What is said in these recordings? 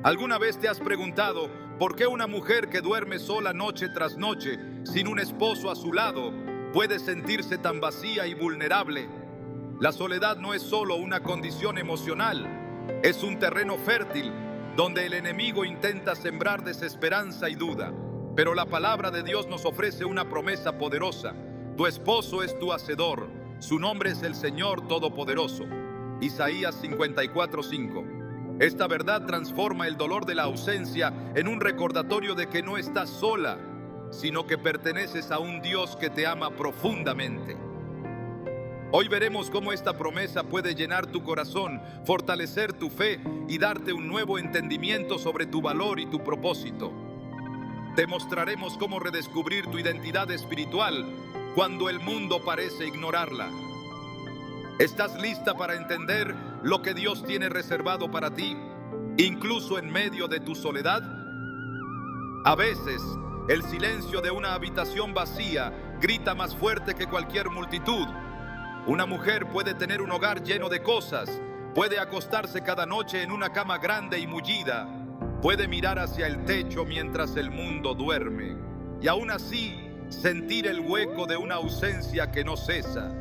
¿Alguna vez te has preguntado por qué una mujer que duerme sola noche tras noche, sin un esposo a su lado, puede sentirse tan vacía y vulnerable? La soledad no es solo una condición emocional, es un terreno fértil donde el enemigo intenta sembrar desesperanza y duda. Pero la palabra de Dios nos ofrece una promesa poderosa. Tu esposo es tu hacedor, su nombre es el Señor Todopoderoso. Isaías 54:5. Esta verdad transforma el dolor de la ausencia en un recordatorio de que no estás sola, sino que perteneces a un Dios que te ama profundamente. Hoy veremos cómo esta promesa puede llenar tu corazón, fortalecer tu fe y darte un nuevo entendimiento sobre tu valor y tu propósito. Te mostraremos cómo redescubrir tu identidad espiritual cuando el mundo parece ignorarla. ¿Estás lista para entender lo que Dios tiene reservado para ti, incluso en medio de tu soledad? A veces, el silencio de una habitación vacía grita más fuerte que cualquier multitud. Una mujer puede tener un hogar lleno de cosas, puede acostarse cada noche en una cama grande y mullida, puede mirar hacia el techo mientras el mundo duerme, y aún así sentir el hueco de una ausencia que no cesa.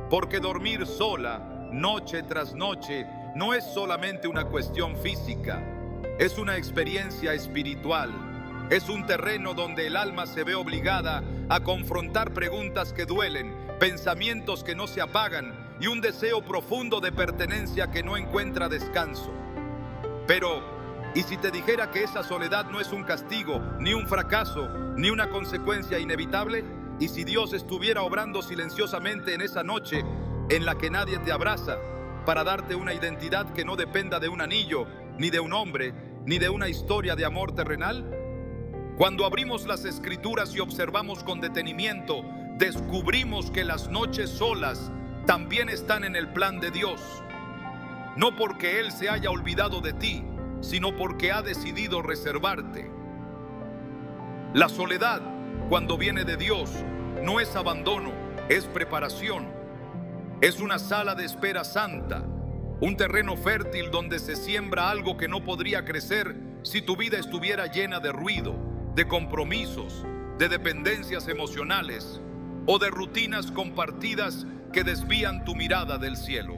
Porque dormir sola, noche tras noche, no es solamente una cuestión física, es una experiencia espiritual. Es un terreno donde el alma se ve obligada a confrontar preguntas que duelen, pensamientos que no se apagan y un deseo profundo de pertenencia que no encuentra descanso. Pero, ¿y si te dijera que esa soledad no es un castigo, ni un fracaso, ni una consecuencia inevitable? ¿Y si Dios estuviera obrando silenciosamente en esa noche en la que nadie te abraza, para darte una identidad que no dependa de un anillo, ni de un hombre, ni de una historia de amor terrenal? Cuando abrimos las Escrituras y observamos con detenimiento, descubrimos que las noches solas también están en el plan de Dios. No porque Él se haya olvidado de ti, sino porque ha decidido reservarte. La soledad, cuando viene de Dios, no es abandono, es preparación. Es una sala de espera santa, un terreno fértil donde se siembra algo que no podría crecer si tu vida estuviera llena de ruido, de compromisos, de dependencias emocionales o de rutinas compartidas que desvían tu mirada del cielo.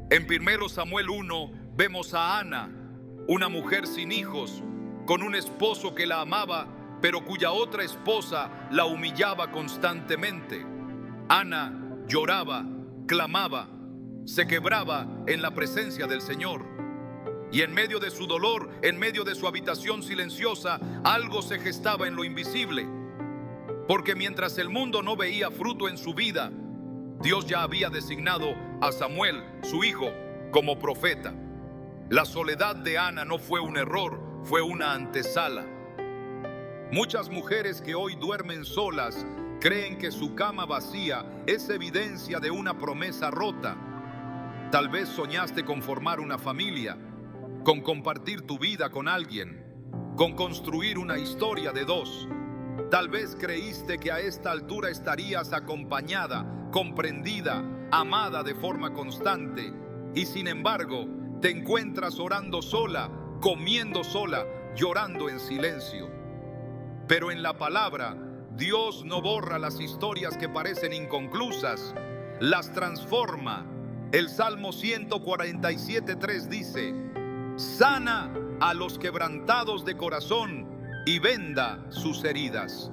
En 1 Samuel 1 vemos a Ana, una mujer sin hijos, con un esposo que la amaba, pero cuya otra esposa la humillaba constantemente. Ana lloraba, clamaba, se quebraba en la presencia del Señor. Y en medio de su dolor, en medio de su habitación silenciosa, algo se gestaba en lo invisible. Porque mientras el mundo no veía fruto en su vida, Dios ya había designado a Samuel, su hijo, como profeta. La soledad de Ana no fue un error, fue una antesala. Muchas mujeres que hoy duermen solas creen que su cama vacía es evidencia de una promesa rota. Tal vez soñaste con formar una familia, con compartir tu vida con alguien, con construir una historia de dos. Tal vez creíste que a esta altura estarías acompañada, comprendida, amada de forma constante, y sin embargo te encuentras orando sola, comiendo sola, llorando en silencio. Pero en la palabra, Dios no borra las historias que parecen inconclusas, las transforma. El Salmo 147:3 dice: sana a los quebrantados de corazón y venda sus heridas.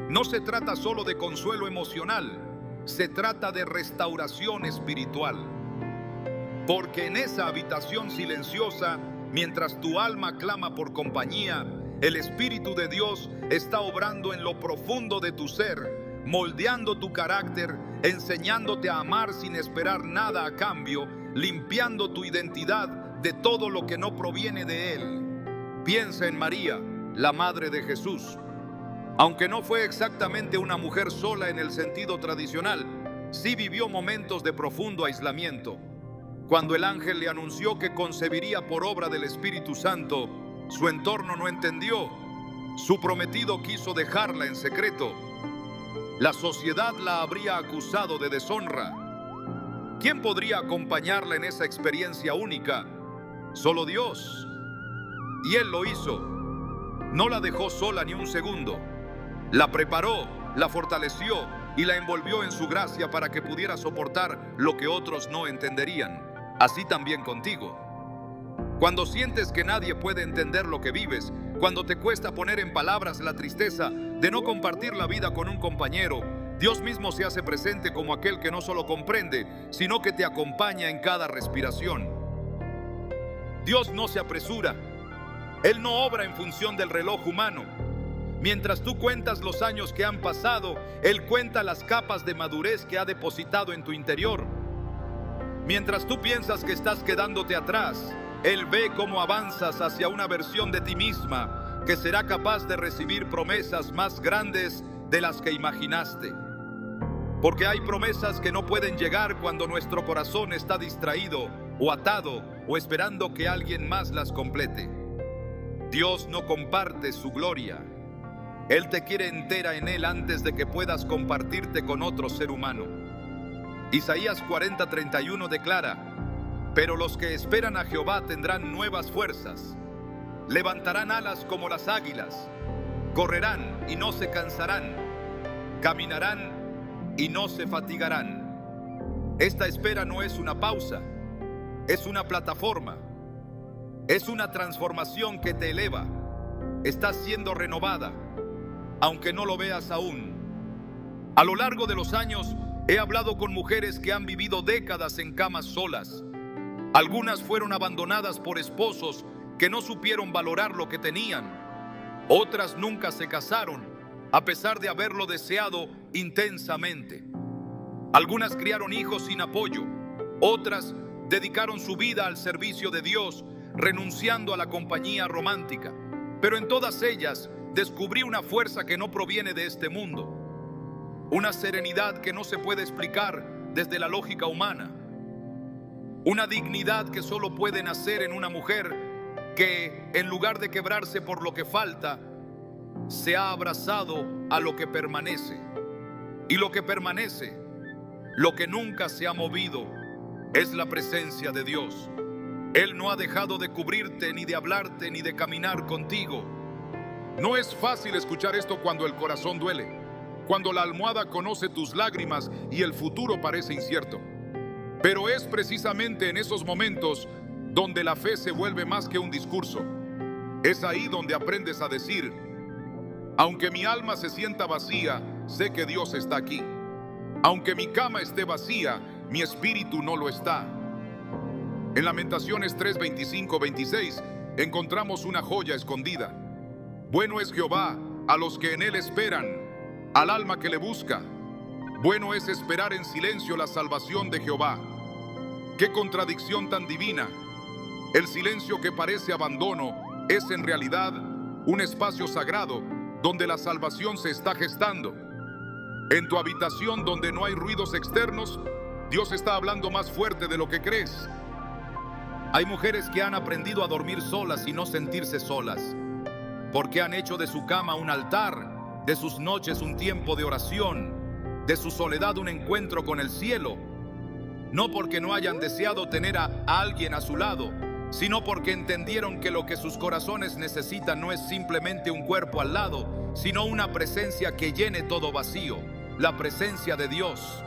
No se trata solo de consuelo emocional, se trata de restauración espiritual. Porque en esa habitación silenciosa, mientras tu alma clama por compañía, el Espíritu de Dios está obrando en lo profundo de tu ser, moldeando tu carácter, enseñándote a amar sin esperar nada a cambio, limpiando tu identidad de todo lo que no proviene de Él. Piensa en María, la madre de Jesús. Aunque no fue exactamente una mujer sola en el sentido tradicional, sí vivió momentos de profundo aislamiento. Cuando el ángel le anunció que concebiría por obra del Espíritu Santo, su entorno no entendió. Su prometido quiso dejarla en secreto. La sociedad la habría acusado de deshonra. ¿Quién podría acompañarla en esa experiencia única? Solo Dios. y Él lo hizo. No la dejó sola ni un segundo. La preparó, la fortaleció y la envolvió en su gracia para que pudiera soportar lo que otros no entenderían. Así también contigo. Cuando sientes que nadie puede entender lo que vives, cuando te cuesta poner en palabras la tristeza de no compartir la vida con un compañero, Dios mismo se hace presente como aquel que no solo comprende, sino que te acompaña en cada respiración. Dios no se apresura. Él no obra en función del reloj humano. Mientras tú cuentas los años que han pasado, Él cuenta las capas de madurez que ha depositado en tu interior. Mientras tú piensas que estás quedándote atrás, Él ve cómo avanzas hacia una versión de ti misma que será capaz de recibir promesas más grandes de las que imaginaste. Porque hay promesas que no pueden llegar cuando nuestro corazón está distraído o atado o esperando que alguien más las complete. Dios no comparte su gloria. Él te quiere entera en Él antes de que puedas compartirte con otro ser humano. Isaías 40:31 declara: pero los que esperan a Jehová tendrán nuevas fuerzas, levantarán alas como las águilas, correrán y no se cansarán, caminarán y no se fatigarán. Esta espera no es una pausa, es una plataforma, es una transformación que te eleva. Estás siendo renovada, aunque no lo veas aún. A lo largo de los años he hablado con mujeres que han vivido décadas en camas solas. Algunas fueron abandonadas por esposos que no supieron valorar lo que tenían. Otras nunca se casaron, a pesar de haberlo deseado intensamente. Algunas criaron hijos sin apoyo. Otras dedicaron su vida al servicio de Dios, renunciando a la compañía romántica. Pero en todas ellas descubrí una fuerza que no proviene de este mundo. Una serenidad que no se puede explicar desde la lógica humana. Una dignidad que solo puede nacer en una mujer que, en lugar de quebrarse por lo que falta, se ha abrazado a lo que permanece. Y lo que permanece, lo que nunca se ha movido, es la presencia de Dios. Él no ha dejado de cubrirte, ni de hablarte, ni de caminar contigo. No es fácil escuchar esto cuando el corazón duele, cuando la almohada conoce tus lágrimas y el futuro parece incierto. Pero es precisamente en esos momentos donde la fe se vuelve más que un discurso. Es ahí donde aprendes a decir: aunque mi alma se sienta vacía, sé que Dios está aquí. Aunque mi cama esté vacía, mi espíritu no lo está. En Lamentaciones 3:25-26 encontramos una joya escondida. Bueno es Jehová a los que en Él esperan, al alma que le busca. Bueno es esperar en silencio la salvación de Jehová. ¡Qué contradicción tan divina! El silencio que parece abandono es en realidad un espacio sagrado donde la salvación se está gestando. En tu habitación donde no hay ruidos externos, Dios está hablando más fuerte de lo que crees. Hay mujeres que han aprendido a dormir solas y no sentirse solas, porque han hecho de su cama un altar, de sus noches un tiempo de oración, de su soledad un encuentro con el cielo. No porque no hayan deseado tener a alguien a su lado, sino porque entendieron que lo que sus corazones necesitan no es simplemente un cuerpo al lado, sino una presencia que llene todo vacío, la presencia de Dios.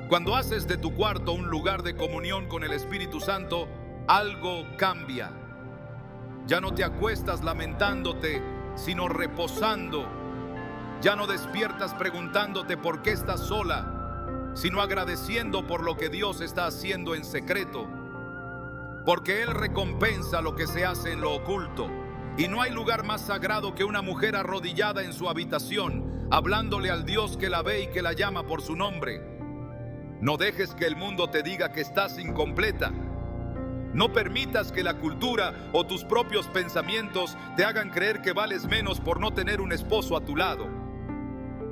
Cuando haces de tu cuarto un lugar de comunión con el Espíritu Santo, algo cambia. Ya no te acuestas lamentándote, sino reposando. Ya no despiertas preguntándote por qué estás sola, sino agradeciendo por lo que Dios está haciendo en secreto. Porque Él recompensa lo que se hace en lo oculto. Y no hay lugar más sagrado que una mujer arrodillada en su habitación, hablándole al Dios que la ve y que la llama por su nombre. No dejes que el mundo te diga que estás incompleta. No permitas que la cultura o tus propios pensamientos te hagan creer que vales menos por no tener un esposo a tu lado.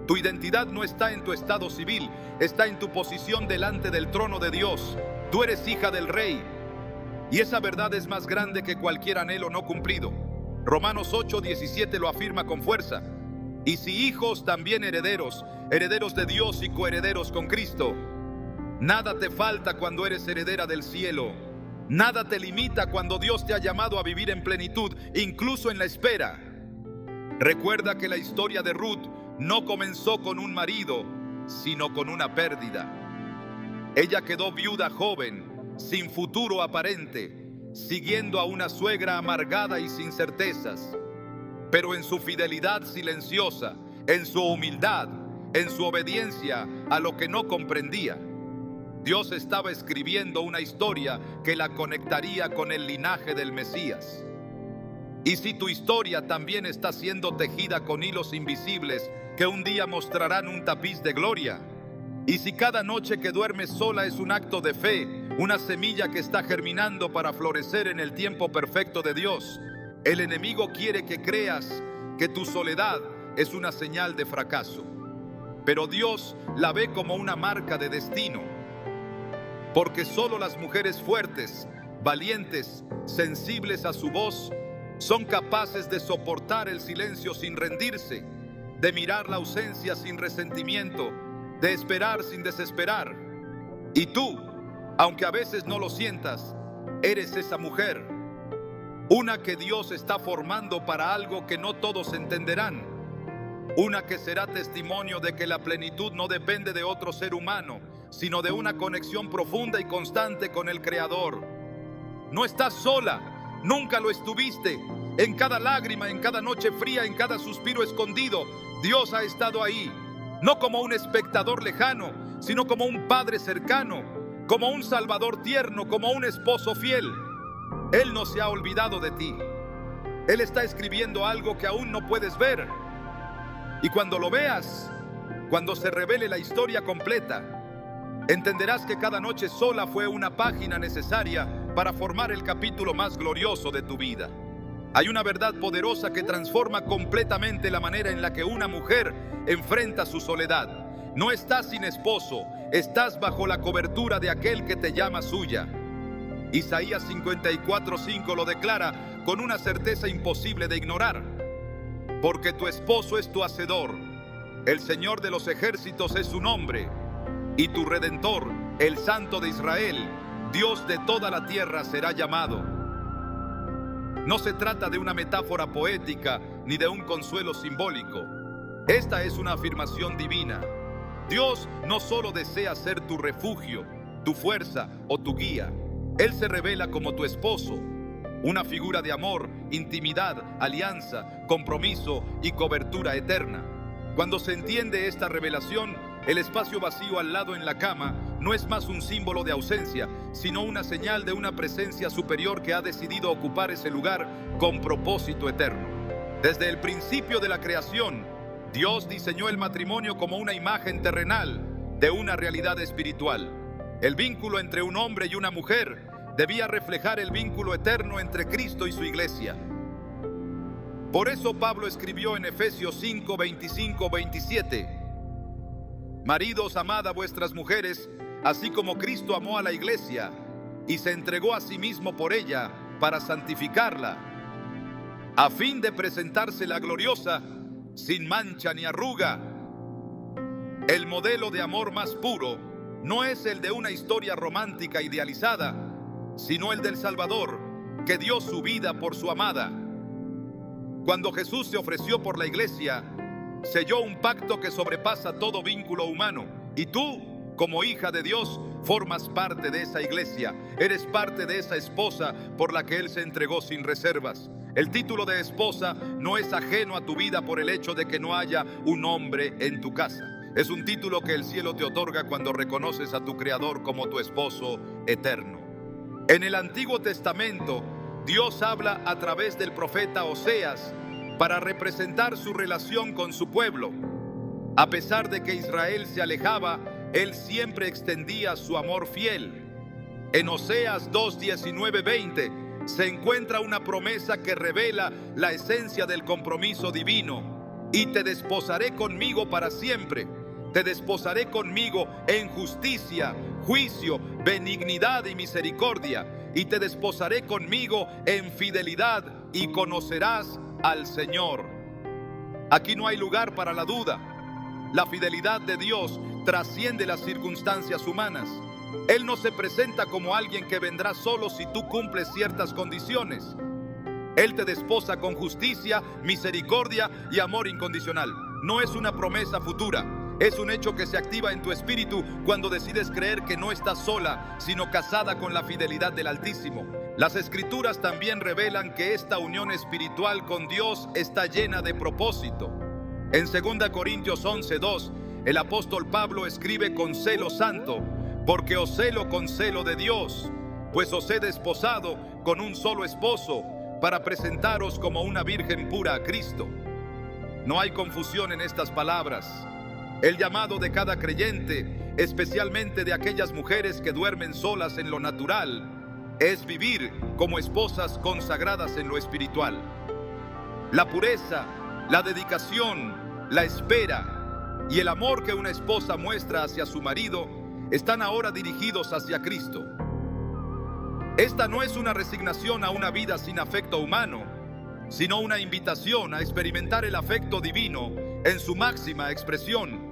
Tu identidad no está en tu estado civil, está en tu posición delante del trono de Dios. Tú eres hija del Rey. Y esa verdad es más grande que cualquier anhelo no cumplido. Romanos 8:17 lo afirma con fuerza. Y si hijos, también herederos, herederos de Dios y coherederos con Cristo. Nada te falta cuando eres heredera del cielo. Nada te limita cuando Dios te ha llamado a vivir en plenitud, incluso en la espera. Recuerda que la historia de Ruth no comenzó con un marido, sino con una pérdida. Ella quedó viuda joven, sin futuro aparente, siguiendo a una suegra amargada y sin certezas. Pero en su fidelidad silenciosa, en su humildad, en su obediencia a lo que no comprendía, Dios estaba escribiendo una historia que la conectaría con el linaje del Mesías. Y si tu historia también está siendo tejida con hilos invisibles que un día mostrarán un tapiz de gloria, y si cada noche que duermes sola es un acto de fe, una semilla que está germinando para florecer en el tiempo perfecto de Dios, el enemigo quiere que creas que tu soledad es una señal de fracaso. Pero Dios la ve como una marca de destino. Porque solo las mujeres fuertes, valientes, sensibles a su voz, son capaces de soportar el silencio sin rendirse, de mirar la ausencia sin resentimiento, de esperar sin desesperar. Y tú, aunque a veces no lo sientas, eres esa mujer, una que Dios está formando para algo que no todos entenderán, una que será testimonio de que la plenitud no depende de otro ser humano, sino de una conexión profunda y constante con el Creador. No estás sola, nunca lo estuviste. En cada lágrima, en cada noche fría, en cada suspiro escondido, Dios ha estado ahí, no como un espectador lejano, sino como un padre cercano, como un salvador tierno, como un esposo fiel. Él no se ha olvidado de ti. Él está escribiendo algo que aún no puedes ver. Y cuando lo veas, cuando se revele la historia completa, entenderás que cada noche sola fue una página necesaria para formar el capítulo más glorioso de tu vida. Hay una verdad poderosa que transforma completamente la manera en la que una mujer enfrenta su soledad. No estás sin esposo, estás bajo la cobertura de aquel que te llama suya. Isaías 54:5 lo declara con una certeza imposible de ignorar. Porque tu esposo es tu hacedor, el Señor de los ejércitos es su nombre, y tu Redentor, el Santo de Israel, Dios de toda la tierra será llamado. No se trata de una metáfora poética ni de un consuelo simbólico. Esta es una afirmación divina. Dios no solo desea ser tu refugio, tu fuerza o tu guía. Él se revela como tu esposo, una figura de amor, intimidad, alianza, compromiso y cobertura eterna. Cuando se entiende esta revelación, el espacio vacío al lado en la cama no es más un símbolo de ausencia, sino una señal de una presencia superior que ha decidido ocupar ese lugar con propósito eterno. Desde el principio de la creación, Dios diseñó el matrimonio como una imagen terrenal de una realidad espiritual. El vínculo entre un hombre y una mujer debía reflejar el vínculo eterno entre Cristo y su iglesia. Por eso Pablo escribió en Efesios 5, 25, 27: Maridos, amad a vuestras mujeres, así como Cristo amó a la iglesia y se entregó a sí mismo por ella para santificarla, a fin de presentársela gloriosa, sin mancha ni arruga. El modelo de amor más puro no es el de una historia romántica idealizada, sino el del Salvador, que dio su vida por su amada. Cuando Jesús se ofreció por la iglesia, selló un pacto que sobrepasa todo vínculo humano. Y tú, como hija de Dios, formas parte de esa iglesia. Eres parte de esa esposa por la que Él se entregó sin reservas. El título de esposa no es ajeno a tu vida por el hecho de que no haya un hombre en tu casa. Es un título que el cielo te otorga cuando reconoces a tu Creador como tu esposo eterno. En el Antiguo Testamento, Dios habla a través del profeta Oseas para representar su relación con su pueblo. A pesar de que Israel se alejaba, Él siempre extendía su amor fiel. En Oseas 2, 19, 20 se encuentra una promesa que revela la esencia del compromiso divino. Y te desposaré conmigo para siempre. Te desposaré conmigo en justicia, juicio, benignidad y misericordia. Y te desposaré conmigo en fidelidad y conocerás al Señor. Aquí no hay lugar para la duda. La fidelidad de Dios trasciende las circunstancias humanas. Él no se presenta como alguien que vendrá solo si tú cumples ciertas condiciones. Él te desposa con justicia, misericordia y amor incondicional. No es una promesa futura, es un hecho que se activa en tu espíritu cuando decides creer que no estás sola, sino casada con la fidelidad del Altísimo. Las Escrituras también revelan que esta unión espiritual con Dios está llena de propósito. En 2 Corintios 11:2, el apóstol Pablo escribe con celo santo: porque os celo con celo de Dios, pues os he desposado con un solo esposo, para presentaros como una virgen pura a Cristo. No hay confusión en estas palabras. El llamado de cada creyente, especialmente de aquellas mujeres que duermen solas en lo natural, es vivir como esposas consagradas en lo espiritual. La pureza, la dedicación, la espera y el amor que una esposa muestra hacia su marido están ahora dirigidos hacia Cristo. Esta no es una resignación a una vida sin afecto humano, sino una invitación a experimentar el afecto divino en su máxima expresión.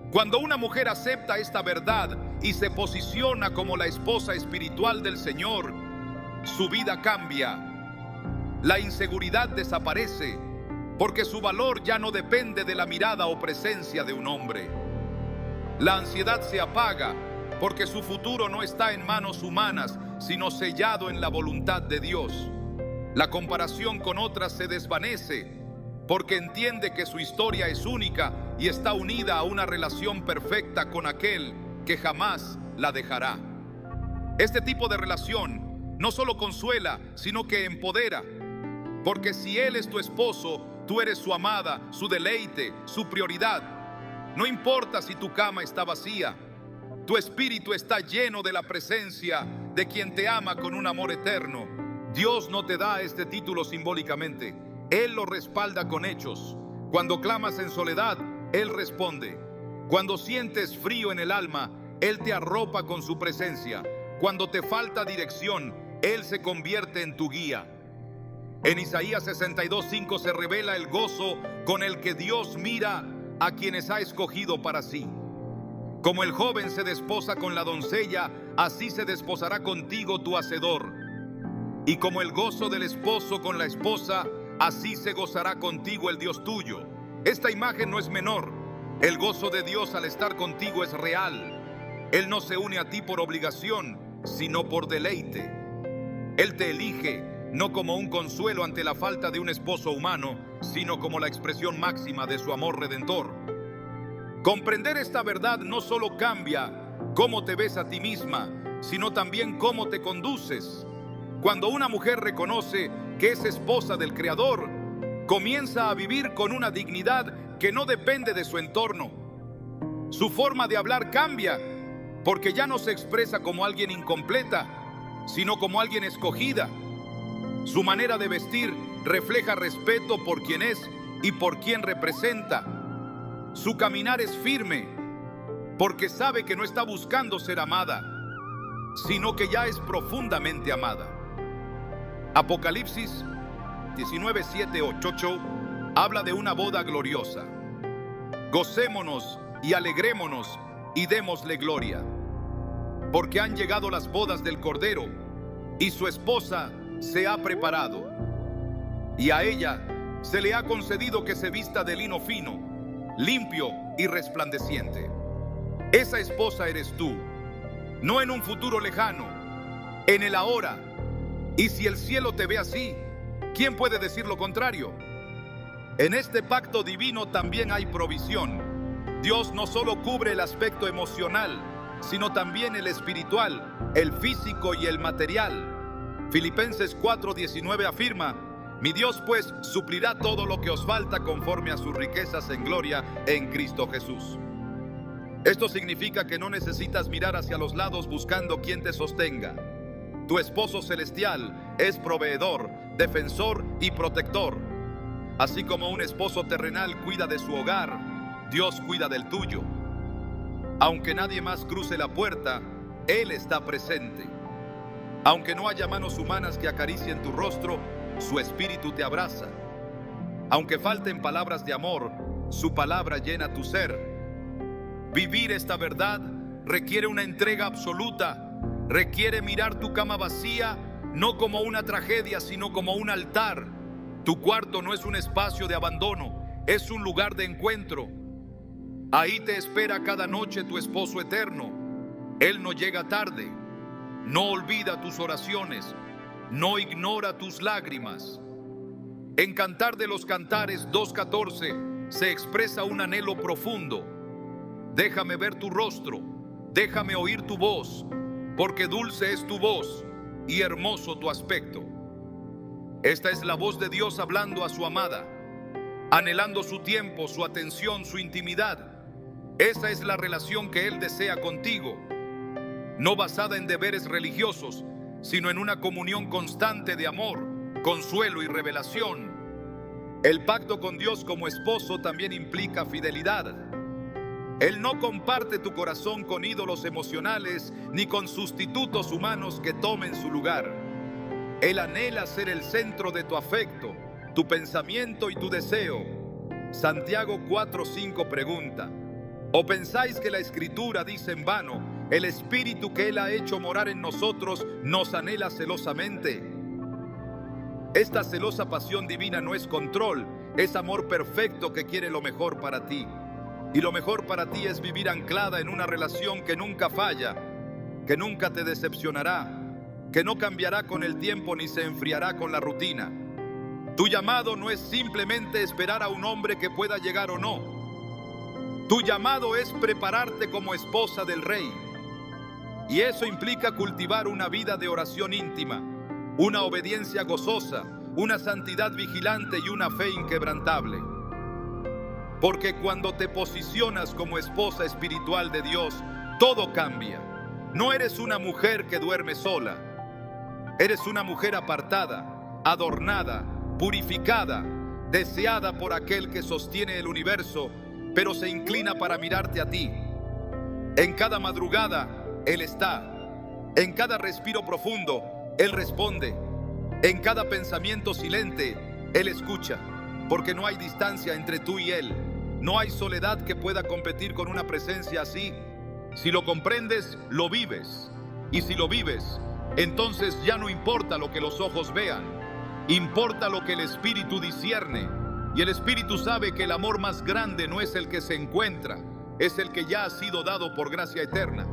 Cuando una mujer acepta esta verdad y se posiciona como la esposa espiritual del Señor, su vida cambia. La inseguridad desaparece, porque su valor ya no depende de la mirada o presencia de un hombre. La ansiedad se apaga, porque su futuro no está en manos humanas, sino sellado en la voluntad de Dios. La comparación con otras se desvanece, porque entiende que su historia es única y está unida a una relación perfecta con aquel que jamás la dejará. Este tipo de relación no solo consuela, sino que empodera, porque si Él es tu esposo, tú eres su amada, su deleite, su prioridad. No importa si tu cama está vacía, tu espíritu está lleno de la presencia de quien te ama con un amor eterno. Dios no te da este título simbólicamente, Él lo respalda con hechos. Cuando clamas en soledad, Él responde. Cuando sientes frío en el alma, Él te arropa con su presencia. Cuando te falta dirección, Él se convierte en tu guía. En Isaías 62:5 se revela el gozo con el que Dios mira a quienes ha escogido para sí. Como el joven se desposa con la doncella, así se desposará contigo tu hacedor. Y como el gozo del esposo con la esposa, así se gozará contigo el Dios tuyo. Esta imagen no es menor. El gozo de Dios al estar contigo es real. Él no se une a ti por obligación, sino por deleite. Él te elige no como un consuelo ante la falta de un esposo humano, sino como la expresión máxima de su amor redentor. Comprender esta verdad no solo cambia cómo te ves a ti misma, sino también cómo te conduces. Cuando una mujer reconoce que es esposa del Creador, comienza a vivir con una dignidad que no depende de su entorno. Su forma de hablar cambia, porque ya no se expresa como alguien incompleta, sino como alguien escogida. Su manera de vestir refleja respeto por quien es y por quien representa. Su caminar es firme, porque sabe que no está buscando ser amada, sino que ya es profundamente amada. Apocalipsis 19:7-8 habla de una boda gloriosa. Gocémonos y alegrémonos y démosle gloria, porque han llegado las bodas del Cordero y su esposa se ha preparado, y a ella se le ha concedido que se vista de lino fino, limpio y resplandeciente. Esa esposa eres tú, no en un futuro lejano, en el ahora. Y si el cielo te ve así, ¿quién puede decir lo contrario? En este pacto divino también hay provisión. Dios no solo cubre el aspecto emocional, sino también el espiritual, el físico y el material. Filipenses 4:19 afirma: mi Dios pues suplirá todo lo que os falta conforme a sus riquezas en gloria en Cristo Jesús. Esto significa que no necesitas mirar hacia los lados buscando quien te sostenga. Tu esposo celestial es proveedor, defensor y protector. Así como un esposo terrenal cuida de su hogar, Dios cuida del tuyo. Aunque nadie más cruce la puerta, Él está presente. Aunque no haya manos humanas que acaricien tu rostro, su espíritu te abraza. Aunque falten palabras de amor, su palabra llena tu ser. Vivir esta verdad requiere una entrega absoluta, requiere mirar tu cama vacía no como una tragedia, sino como un altar. Tu cuarto no es un espacio de abandono, es un lugar de encuentro. Ahí te espera cada noche tu esposo eterno. Él no llega tarde, no olvida tus oraciones, no ignora tus lágrimas. En Cantar de los Cantares 2:14 se expresa un anhelo profundo. Déjame ver tu rostro, déjame oír tu voz, porque dulce es tu voz y hermoso tu aspecto. Esta es la voz de Dios hablando a su amada, anhelando su tiempo, su atención, su intimidad. Esa es la relación que Él desea contigo, no basada en deberes religiosos, sino en una comunión constante de amor, consuelo y revelación. El pacto con Dios como esposo también implica fidelidad. Él no comparte tu corazón con ídolos emocionales ni con sustitutos humanos que tomen su lugar. Él anhela ser el centro de tu afecto, tu pensamiento y tu deseo. Santiago 4:5 pregunta: ¿o pensáis que la Escritura dice en vano, el Espíritu que Él ha hecho morar en nosotros nos anhela celosamente? Esta celosa pasión divina no es control, es amor perfecto que quiere lo mejor para ti. Y lo mejor para ti es vivir anclada en una relación que nunca falla, que nunca te decepcionará, que no cambiará con el tiempo ni se enfriará con la rutina. Tu llamado no es simplemente esperar a un hombre que pueda llegar o no. Tu llamado es prepararte como esposa del Rey. Y eso implica cultivar una vida de oración íntima, una obediencia gozosa, una santidad vigilante y una fe inquebrantable. Porque cuando te posicionas como esposa espiritual de Dios, todo cambia. No eres una mujer que duerme sola. Eres una mujer apartada, adornada, purificada, deseada por aquel que sostiene el universo, pero se inclina para mirarte a ti. En cada madrugada, Él está. En cada respiro profundo, Él responde. En cada pensamiento silente, Él escucha. Porque no hay distancia entre tú y Él. No hay soledad que pueda competir con una presencia así. Si lo comprendes, lo vives. Y si lo vives, entonces ya no importa lo que los ojos vean. Importa lo que el Espíritu discierne. Y el Espíritu sabe que el amor más grande no es el que se encuentra, es el que ya ha sido dado por gracia eterna.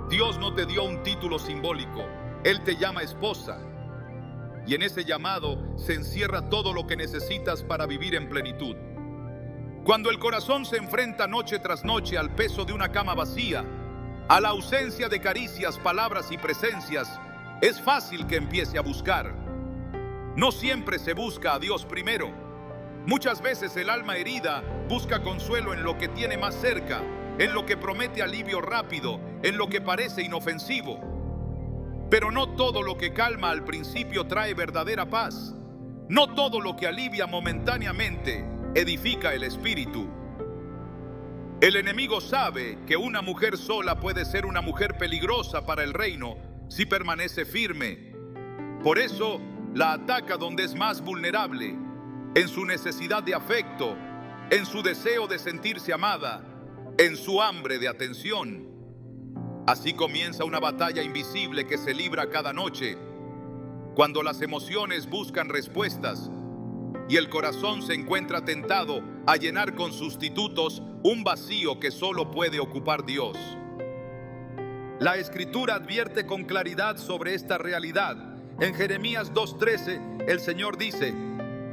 Dios no te dio un título simbólico, Él te llama esposa. Y en ese llamado se encierra todo lo que necesitas para vivir en plenitud. Cuando el corazón se enfrenta noche tras noche al peso de una cama vacía, a la ausencia de caricias, palabras y presencias, es fácil que empiece a buscar. No siempre se busca a Dios primero. Muchas veces el alma herida busca consuelo en lo que tiene más cerca, en lo que promete alivio rápido, en lo que parece inofensivo. Pero no todo lo que calma al principio trae verdadera paz. No todo lo que alivia momentáneamente edifica el espíritu. El enemigo sabe que una mujer sola puede ser una mujer peligrosa para el reino si permanece firme. Por eso la ataca donde es más vulnerable, en su necesidad de afecto, en su deseo de sentirse amada, en su hambre de atención. Así comienza una batalla invisible que se libra cada noche, cuando las emociones buscan respuestas y el corazón se encuentra tentado a llenar con sustitutos un vacío que solo puede ocupar Dios. La Escritura advierte con claridad sobre esta realidad. En Jeremías 2:13, el Señor dice: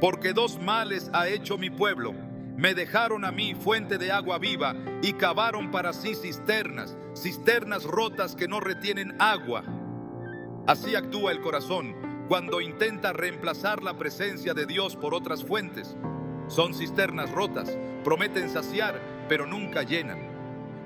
porque dos males ha hecho mi pueblo. Me dejaron a mí fuente de agua viva y cavaron para sí cisternas rotas que no retienen agua. Así actúa el corazón cuando intenta reemplazar la presencia de Dios por otras fuentes. Son cisternas rotas, prometen saciar, pero nunca llenan.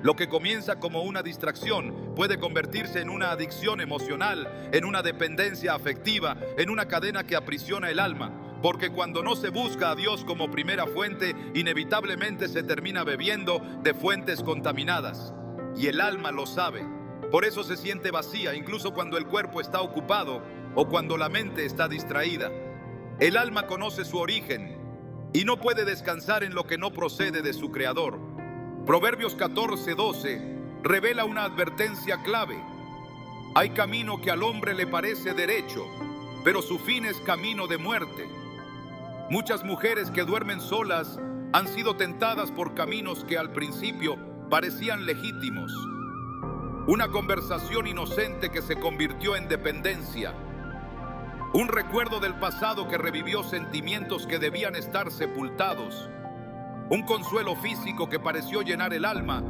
Lo que comienza como una distracción puede convertirse en una adicción emocional, en una dependencia afectiva, en una cadena que aprisiona el alma. Porque cuando no se busca a Dios como primera fuente, inevitablemente se termina bebiendo de fuentes contaminadas. Y el alma lo sabe. Por eso se siente vacía, incluso cuando el cuerpo está ocupado o cuando la mente está distraída. El alma conoce su origen y no puede descansar en lo que no procede de su Creador. Proverbios 14:12 revela una advertencia clave. Hay camino que al hombre le parece derecho, pero su fin es camino de muerte. Muchas mujeres que duermen solas han sido tentadas por caminos que al principio parecían legítimos. Una conversación inocente que se convirtió en dependencia. Un recuerdo del pasado que revivió sentimientos que debían estar sepultados. Un consuelo físico que pareció llenar el alma,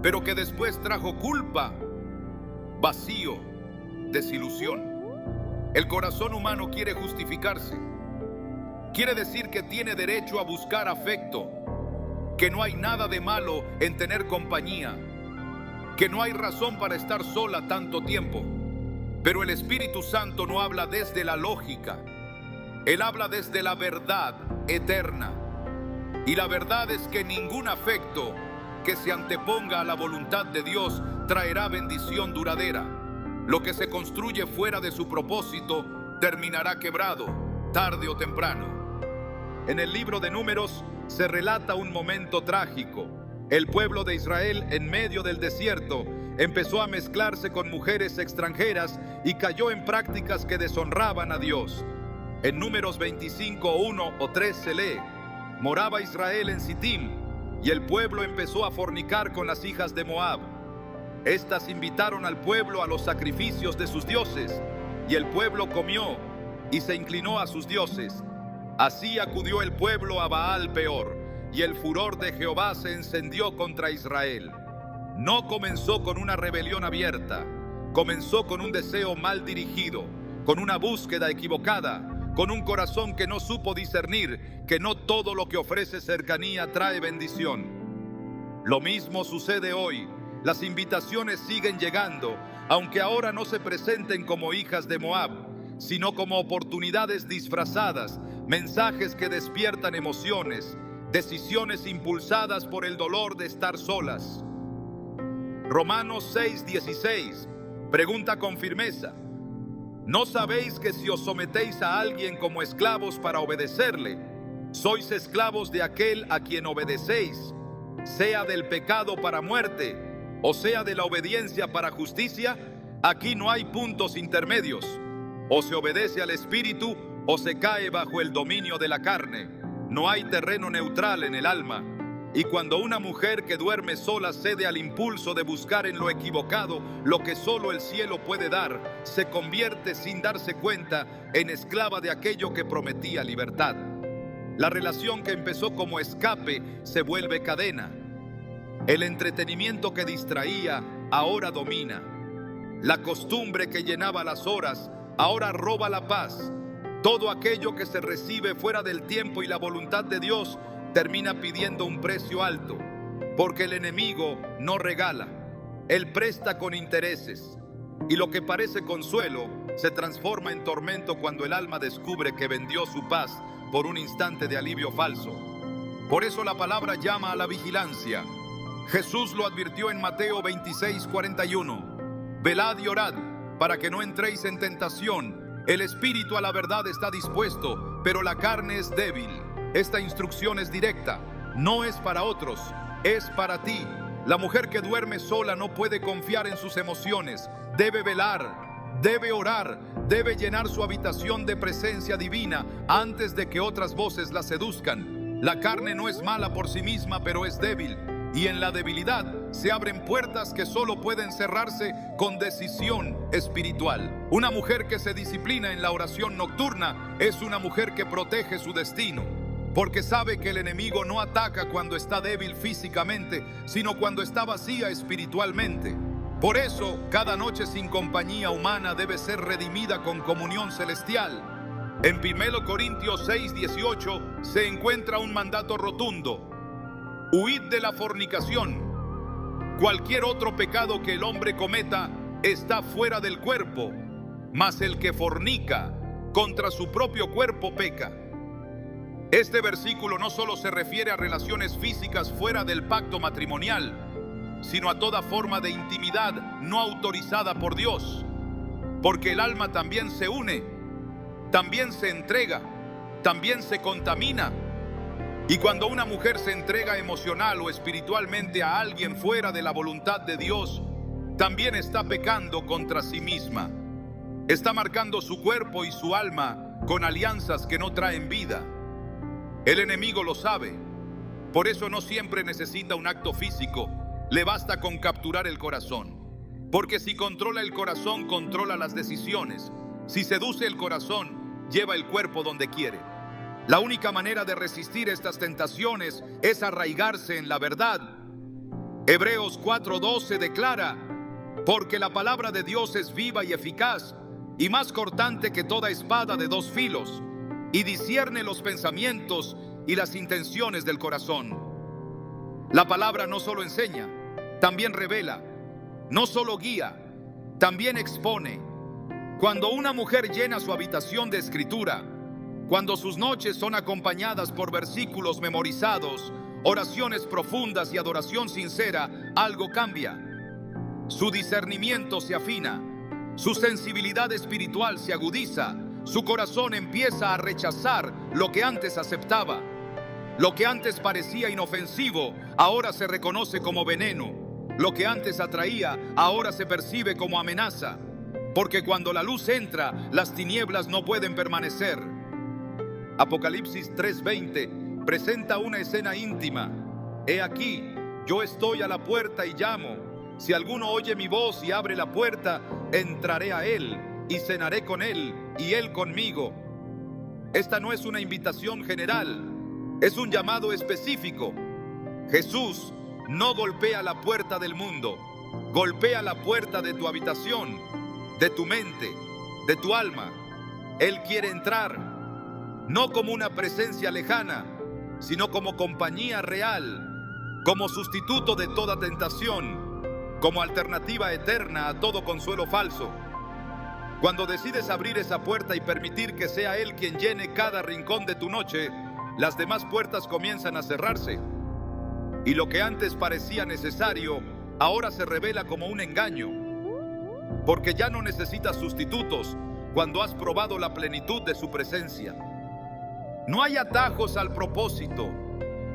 pero que después trajo culpa, vacío, desilusión. El corazón humano quiere justificarse. Quiere decir que tiene derecho a buscar afecto, que no hay nada de malo en tener compañía, que no hay razón para estar sola tanto tiempo. Pero el Espíritu Santo no habla desde la lógica. Él habla desde la verdad eterna. Y la verdad es que ningún afecto que se anteponga a la voluntad de Dios traerá bendición duradera. Lo que se construye fuera de su propósito terminará quebrado, tarde o temprano. En el libro de Números se relata un momento trágico. El pueblo de Israel, en medio del desierto, empezó a mezclarse con mujeres extranjeras y cayó en prácticas que deshonraban a Dios. En Números 25, 1 o 3 se lee: moraba Israel en Sittim, y el pueblo empezó a fornicar con las hijas de Moab. Estas invitaron al pueblo a los sacrificios de sus dioses, y el pueblo comió y se inclinó a sus dioses. Así acudió el pueblo a Baal Peor, y el furor de Jehová se encendió contra Israel. No comenzó con una rebelión abierta, comenzó con un deseo mal dirigido, con una búsqueda equivocada, con un corazón que no supo discernir que no todo lo que ofrece cercanía trae bendición. Lo mismo sucede hoy. Las invitaciones siguen llegando, aunque ahora no se presenten como hijas de Moab, sino como oportunidades disfrazadas, mensajes que despiertan emociones, decisiones impulsadas por el dolor de estar solas. Romanos 6:16 pregunta con firmeza: ¿no sabéis que si os sometéis a alguien como esclavos para obedecerle, sois esclavos de aquel a quien obedecéis, sea del pecado para muerte, o sea de la obediencia para justicia? Aquí no hay puntos intermedios. O se obedece al Espíritu o se cae bajo el dominio de la carne. No hay terreno neutral en el alma. Y cuando una mujer que duerme sola cede al impulso de buscar en lo equivocado lo que solo el cielo puede dar, se convierte sin darse cuenta en esclava de aquello que prometía libertad. La relación que empezó como escape se vuelve cadena. El entretenimiento que distraía ahora domina. La costumbre que llenaba las horas ahora roba la paz. Todo aquello que se recibe fuera del tiempo y la voluntad de Dios termina pidiendo un precio alto, porque el enemigo no regala, él presta con intereses, y lo que parece consuelo se transforma en tormento cuando el alma descubre que vendió su paz por un instante de alivio falso. Por eso la palabra llama a la vigilancia. Jesús lo advirtió en Mateo 26:41: velad y orad para que no entréis en tentación. El espíritu a la verdad está dispuesto, pero la carne es débil. Esta instrucción es directa, no es para otros, es para ti. La mujer que duerme sola no puede confiar en sus emociones, debe velar, debe orar, debe llenar su habitación de presencia divina antes de que otras voces la seduzcan. La carne no es mala por sí misma, pero es débil, y en la debilidad se abren puertas que solo pueden cerrarse con decisión espiritual. Una mujer que se disciplina en la oración nocturna es una mujer que protege su destino, porque sabe que el enemigo no ataca cuando está débil físicamente, sino cuando está vacía espiritualmente. Por eso, cada noche sin compañía humana debe ser redimida con comunión celestial. En 1 Corintios 6:18 se encuentra un mandato rotundo: huid de la fornicación. Cualquier otro pecado que el hombre cometa está fuera del cuerpo, mas el que fornica contra su propio cuerpo peca. Este versículo no solo se refiere a relaciones físicas fuera del pacto matrimonial, sino a toda forma de intimidad no autorizada por Dios, porque el alma también se une, también se entrega, también se contamina. Y cuando una mujer se entrega emocional o espiritualmente a alguien fuera de la voluntad de Dios, también está pecando contra sí misma. Está marcando su cuerpo y su alma con alianzas que no traen vida. El enemigo lo sabe. Por eso no siempre necesita un acto físico. Le basta con capturar el corazón. Porque si controla el corazón, controla las decisiones. Si seduce el corazón, lleva el cuerpo donde quiere. La única manera de resistir estas tentaciones es arraigarse en la verdad. Hebreos 4:12 declara: porque la palabra de Dios es viva y eficaz, y más cortante que toda espada de dos filos, y discierne los pensamientos y las intenciones del corazón. La palabra no solo enseña, también revela, no solo guía, también expone. Cuando una mujer llena su habitación de escritura, cuando sus noches son acompañadas por versículos memorizados, oraciones profundas y adoración sincera, algo cambia. Su discernimiento se afina, su sensibilidad espiritual se agudiza, su corazón empieza a rechazar lo que antes aceptaba. Lo que antes parecía inofensivo, ahora se reconoce como veneno. Lo que antes atraía, ahora se percibe como amenaza. Porque cuando la luz entra, las tinieblas no pueden permanecer. Apocalipsis 3:20 presenta una escena íntima. He aquí, yo estoy a la puerta y llamo. Si alguno oye mi voz y abre la puerta, entraré a él y cenaré con él y él conmigo. Esta no es una invitación general, es un llamado específico. Jesús no golpea la puerta del mundo, golpea la puerta de tu habitación, de tu mente, de tu alma. Él quiere entrar, no como una presencia lejana, sino como compañía real, como sustituto de toda tentación, como alternativa eterna a todo consuelo falso. Cuando decides abrir esa puerta y permitir que sea Él quien llene cada rincón de tu noche, las demás puertas comienzan a cerrarse. Y lo que antes parecía necesario, ahora se revela como un engaño. Porque ya no necesitas sustitutos cuando has probado la plenitud de su presencia. No hay atajos al propósito.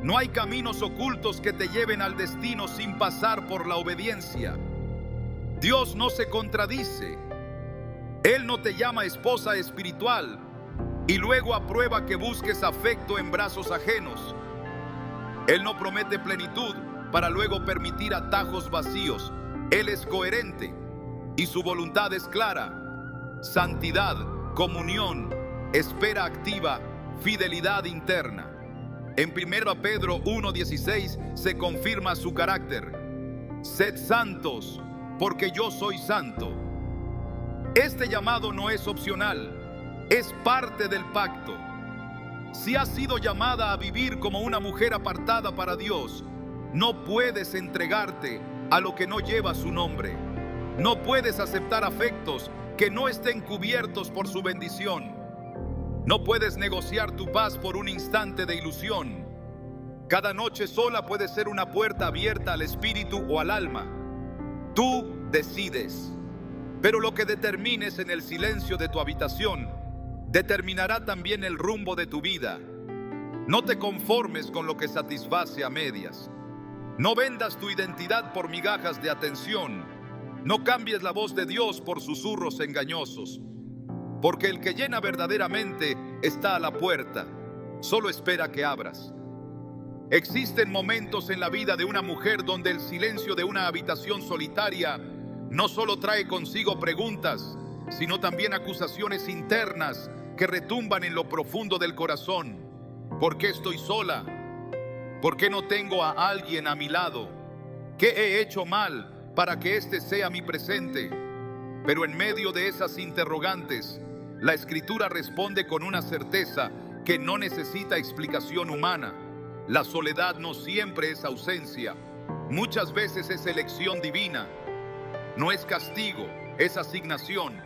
No hay caminos ocultos que te lleven al destino sin pasar por la obediencia. Dios no se contradice. Él no te llama esposa espiritual y luego aprueba que busques afecto en brazos ajenos. Él no promete plenitud para luego permitir atajos vacíos. Él es coherente y su voluntad es clara. Santidad, comunión, espera activa, fidelidad interna. En 1 Pedro 1:16 se confirma su carácter. Sed santos, porque yo soy santo. Este llamado no es opcional, es parte del pacto. Si has sido llamada a vivir como una mujer apartada para Dios, no puedes entregarte a lo que no lleva su nombre. No puedes aceptar afectos que no estén cubiertos por su bendición. No puedes negociar tu paz por un instante de ilusión. Cada noche sola puede ser una puerta abierta al espíritu o al alma. Tú decides. Pero lo que determines en el silencio de tu habitación determinará también el rumbo de tu vida. No te conformes con lo que satisface a medias. No vendas tu identidad por migajas de atención. No cambies la voz de Dios por susurros engañosos. Porque el que llena verdaderamente está a la puerta, solo espera que abras. Existen momentos en la vida de una mujer donde el silencio de una habitación solitaria no solo trae consigo preguntas, sino también acusaciones internas que retumban en lo profundo del corazón. ¿Por qué estoy sola? ¿Por qué no tengo a alguien a mi lado? ¿Qué he hecho mal para que este sea mi presente? Pero en medio de esas interrogantes, la Escritura responde con una certeza que no necesita explicación humana. La soledad no siempre es ausencia, muchas veces es elección divina. No es castigo, es asignación.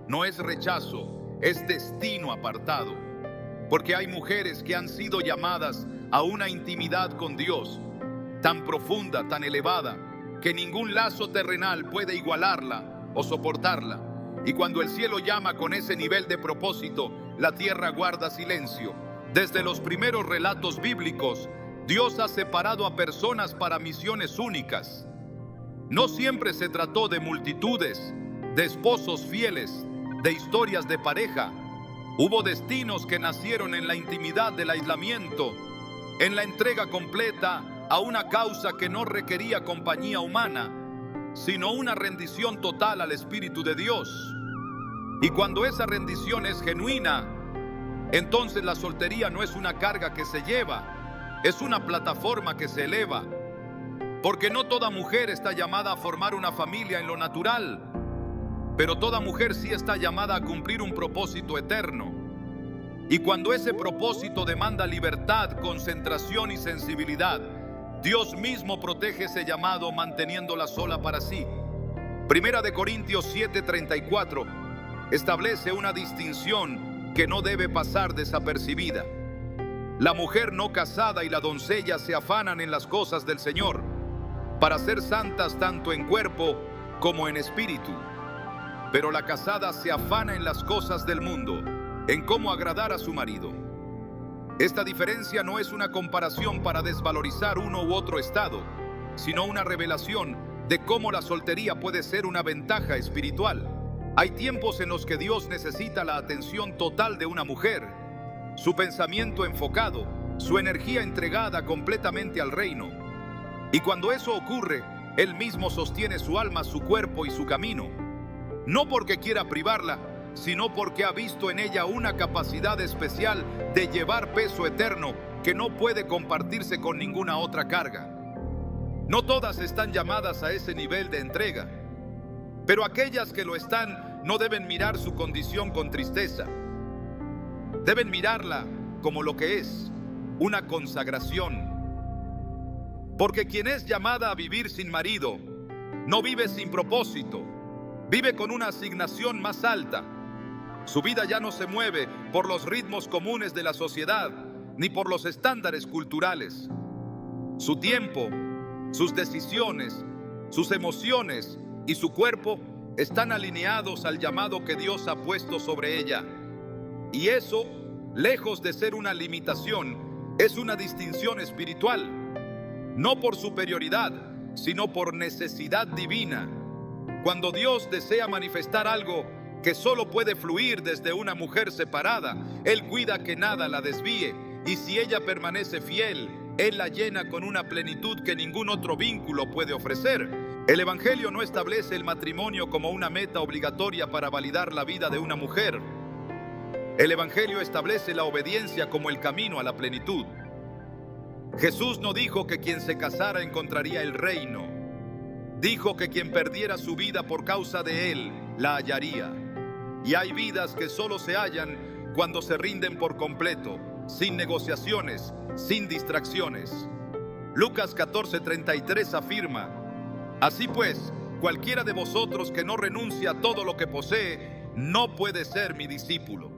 No es rechazo, es destino apartado. Porque hay mujeres que han sido llamadas a una intimidad con Dios tan profunda, tan elevada, que ningún lazo terrenal puede igualarla o soportarla. Y cuando el cielo llama con ese nivel de propósito, la tierra guarda silencio, Desde los primeros relatos bíblicos, Dios ha separado a personas para misiones únicas. No siempre se trató de multitudes, de esposos fieles, de historias de pareja. Hubo destinos que nacieron en la intimidad del aislamiento, en la entrega completa a una causa que no requería compañía humana, sino una rendición total al Espíritu de Dios. Y cuando esa rendición es genuina, entonces la soltería no es una carga que se lleva, es una plataforma que se eleva. Porque no toda mujer está llamada a formar una familia en lo natural, pero toda mujer sí está llamada a cumplir un propósito eterno. Y cuando ese propósito demanda libertad, concentración y sensibilidad, Dios mismo protege ese llamado manteniéndola sola para sí. Primera de Corintios 7:34 establece una distinción que no debe pasar desapercibida. La mujer no casada y la doncella se afanan en las cosas del Señor, para ser santas tanto en cuerpo como en espíritu. Pero la casada se afana en las cosas del mundo, en cómo agradar a su marido. Esta diferencia no es una comparación para desvalorizar uno u otro estado, sino una revelación de cómo la soltería puede ser una ventaja espiritual. Hay tiempos en los que Dios necesita la atención total de una mujer, su pensamiento enfocado, su energía entregada completamente al reino. Y cuando eso ocurre, Él mismo sostiene su alma, su cuerpo y su camino. No porque quiera privarla, sino porque ha visto en ella una capacidad especial de llevar peso eterno que no puede compartirse con ninguna otra carga. No todas están llamadas a ese nivel de entrega, pero aquellas que lo están no deben mirar su condición con tristeza. Deben mirarla como lo que es, una consagración. Porque quien es llamada a vivir sin marido, no vive sin propósito, vive con una asignación más alta. Su vida ya no se mueve por los ritmos comunes de la sociedad, ni por los estándares culturales. Su tiempo, sus decisiones, sus emociones y su cuerpo están alineados al llamado que Dios ha puesto sobre ella. Y eso, lejos de ser una limitación, es una distinción espiritual. No por superioridad, sino por necesidad divina. Cuando Dios desea manifestar algo que solo puede fluir desde una mujer separada, Él cuida que nada la desvíe, y si ella permanece fiel, Él la llena con una plenitud que ningún otro vínculo puede ofrecer. El Evangelio no establece el matrimonio como una meta obligatoria para validar la vida de una mujer. El Evangelio establece la obediencia como el camino a la plenitud. Jesús no dijo que quien se casara encontraría el reino. Dijo que quien perdiera su vida por causa de Él, la hallaría. Y hay vidas que solo se hallan cuando se rinden por completo, sin negociaciones, sin distracciones. Lucas 14:33 afirma: así pues, cualquiera de vosotros que no renuncie a todo lo que posee, no puede ser mi discípulo.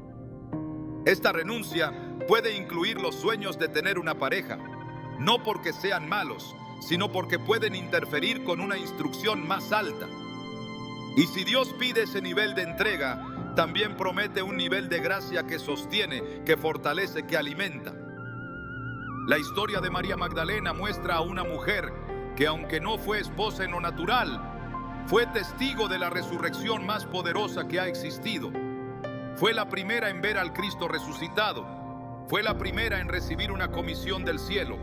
Esta renuncia puede incluir los sueños de tener una pareja, no porque sean malos, sino porque pueden interferir con una instrucción más alta. Y si Dios pide ese nivel de entrega, también promete un nivel de gracia que sostiene, que fortalece, que alimenta. La historia de María Magdalena muestra a una mujer que, aunque no fue esposa en lo natural, fue testigo de la resurrección más poderosa que ha existido. Fue la primera en ver al Cristo resucitado. Fue la primera en recibir una comisión del cielo.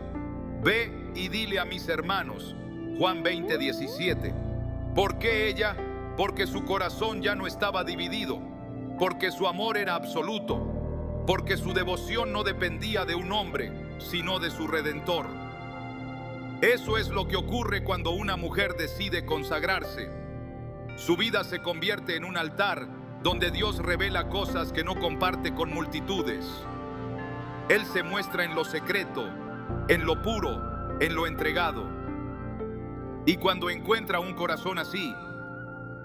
Ve y dile a mis hermanos. Juan 20:17. ¿Por qué ella? Porque su corazón ya no estaba dividido, porque su amor era absoluto, porque su devoción no dependía de un hombre, sino de su Redentor. Eso es lo que ocurre cuando una mujer decide consagrarse. Su vida se convierte en un altar donde Dios revela cosas que no comparte con multitudes. Él se muestra en lo secreto, en lo puro, en lo entregado. Y cuando encuentra un corazón así,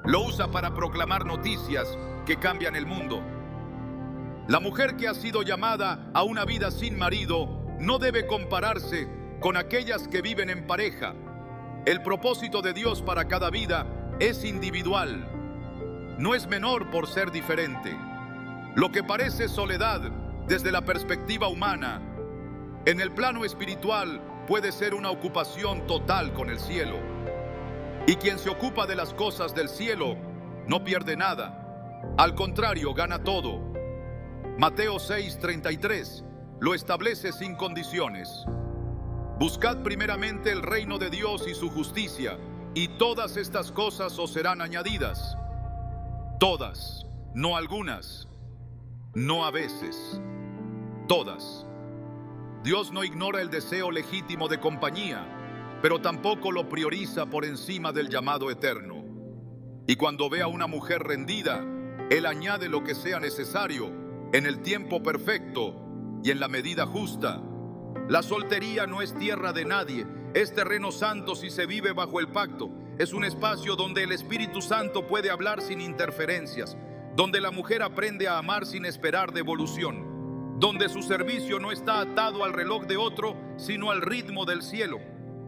lo usa para proclamar noticias que cambian el mundo. La mujer que ha sido llamada a una vida sin marido no debe compararse con aquellas que viven en pareja. El propósito de Dios para cada vida es individual. No es menor por ser diferente. Lo que parece soledad desde la perspectiva humana, en el plano espiritual puede ser una ocupación total con el cielo. Y quien se ocupa de las cosas del cielo no pierde nada. Al contrario, gana todo. Mateo 6:33 lo establece sin condiciones. Buscad primeramente el reino de Dios y su justicia, y todas estas cosas os serán añadidas. Todas, no algunas, no a veces, todas. Dios no ignora el deseo legítimo de compañía, pero tampoco lo prioriza por encima del llamado eterno. Y cuando ve a una mujer rendida, Él añade lo que sea necesario, en el tiempo perfecto y en la medida justa. La soltería no es tierra de nadie, es terreno santo si se vive bajo el pacto. Es un espacio donde el Espíritu Santo puede hablar sin interferencias, donde la mujer aprende a amar sin esperar devolución, donde su servicio no está atado al reloj de otro, sino al ritmo del cielo,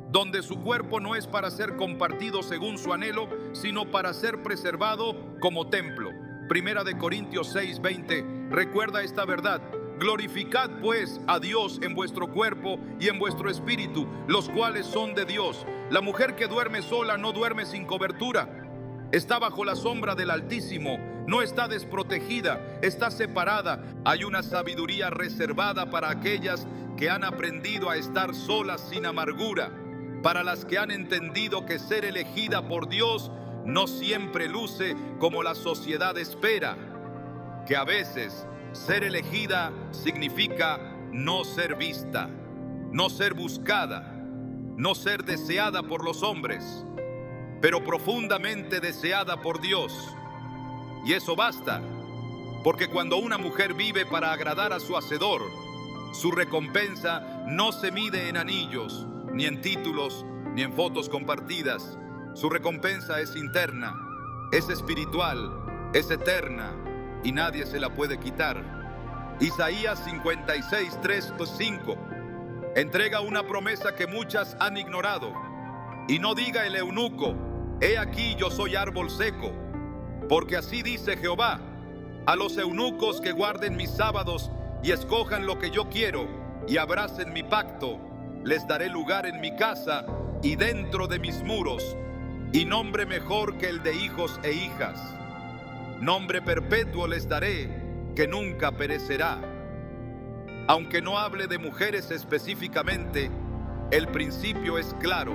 donde su cuerpo no es para ser compartido según su anhelo, sino para ser preservado como templo. Primera de Corintios 6:20 recuerda esta verdad. Glorificad pues a Dios en vuestro cuerpo y en vuestro espíritu, los cuales son de Dios. La mujer que duerme sola no duerme sin cobertura. Está bajo la sombra del Altísimo, no está desprotegida, está separada. Hay una sabiduría reservada para aquellas que han aprendido a estar solas sin amargura, para las que han entendido que ser elegida por Dios no siempre luce como la sociedad espera, que a veces ser elegida significa no ser vista, no ser buscada, no ser deseada por los hombres, pero profundamente deseada por Dios. Y eso basta, porque cuando una mujer vive para agradar a su hacedor, su recompensa no se mide en anillos, ni en títulos, ni en fotos compartidas. Su recompensa es interna, es espiritual, es eterna, y nadie se la puede quitar. Isaías 56:3-5 entrega una promesa que muchas han ignorado. Y no diga el eunuco: he aquí yo soy árbol seco, porque así dice Jehová: a los eunucos que guarden mis sábados y escojan lo que yo quiero y abracen mi pacto, les daré lugar en mi casa y dentro de mis muros, y nombre mejor que el de hijos e hijas. Nombre perpetuo les daré, que nunca perecerá. Aunque no hable de mujeres específicamente, el principio es claro.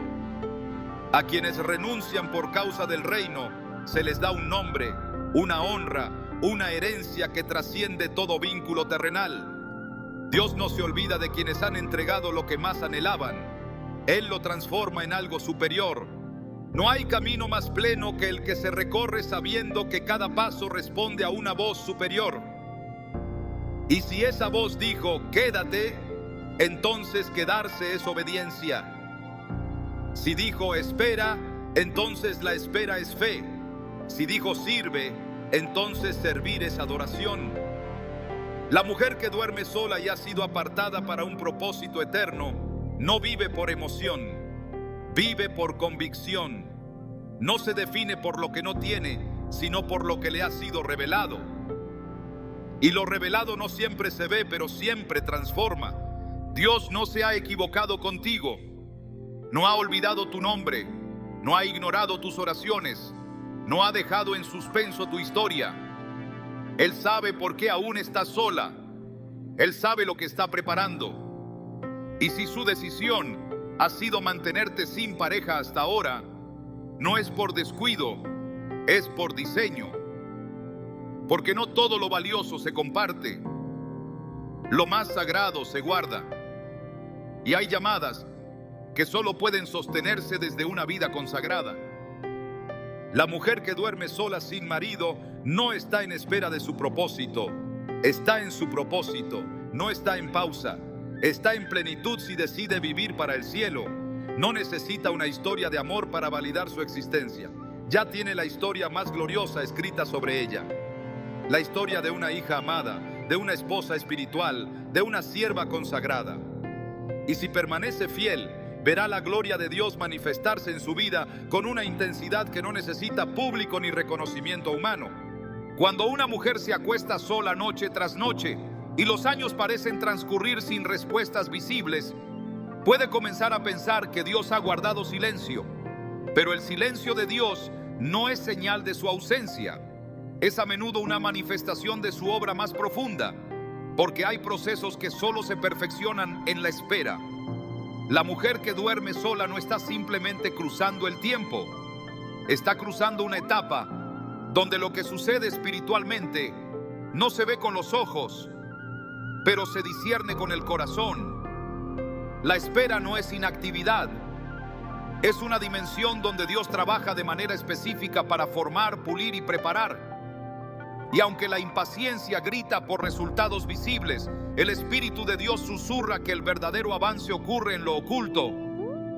A quienes renuncian por causa del reino, se les da un nombre, una honra, una herencia que trasciende todo vínculo terrenal. Dios no se olvida de quienes han entregado lo que más anhelaban. Él lo transforma en algo superior. No hay camino más pleno que el que se recorre sabiendo que cada paso responde a una voz superior. Y si esa voz dijo: quédate, entonces quedarse es obediencia. Si dijo: espera, entonces la espera es fe. Si dijo: sirve, entonces servir es adoración. La mujer que duerme sola y ha sido apartada para un propósito eterno, no vive por emoción, vive por convicción. No se define por lo que no tiene, sino por lo que le ha sido revelado. Y lo revelado no siempre se ve, pero siempre transforma. Dios no se ha equivocado contigo, no ha olvidado tu nombre, no ha ignorado tus oraciones, no ha dejado en suspenso tu historia. Él sabe por qué aún estás sola. Él sabe lo que está preparando. Y si su decisión ha sido mantenerte sin pareja hasta ahora, no es por descuido, es por diseño. Porque no todo lo valioso se comparte. Lo más sagrado se guarda. Y hay llamadas que solo pueden sostenerse desde una vida consagrada. La mujer que duerme sola sin marido no está en espera de su propósito. Está en su propósito, no está en pausa. Está en plenitud si decide vivir para el cielo. No necesita una historia de amor para validar su existencia. Ya tiene la historia más gloriosa escrita sobre ella. La historia de una hija amada, de una esposa espiritual, de una sierva consagrada. Y si permanece fiel, verá la gloria de Dios manifestarse en su vida con una intensidad que no necesita público ni reconocimiento humano. Cuando una mujer se acuesta sola noche tras noche, y los años parecen transcurrir sin respuestas visibles, puede comenzar a pensar que Dios ha guardado silencio. Pero el silencio de Dios no es señal de su ausencia. Es a menudo una manifestación de su obra más profunda, porque hay procesos que solo se perfeccionan en la espera. La mujer que duerme sola no está simplemente cruzando el tiempo, está cruzando una etapa donde lo que sucede espiritualmente no se ve con los ojos, pero se discierne con el corazón. La espera no es inactividad, es una dimensión donde Dios trabaja de manera específica para formar, pulir y preparar. Y aunque la impaciencia grita por resultados visibles, el Espíritu de Dios susurra que el verdadero avance ocurre en lo oculto.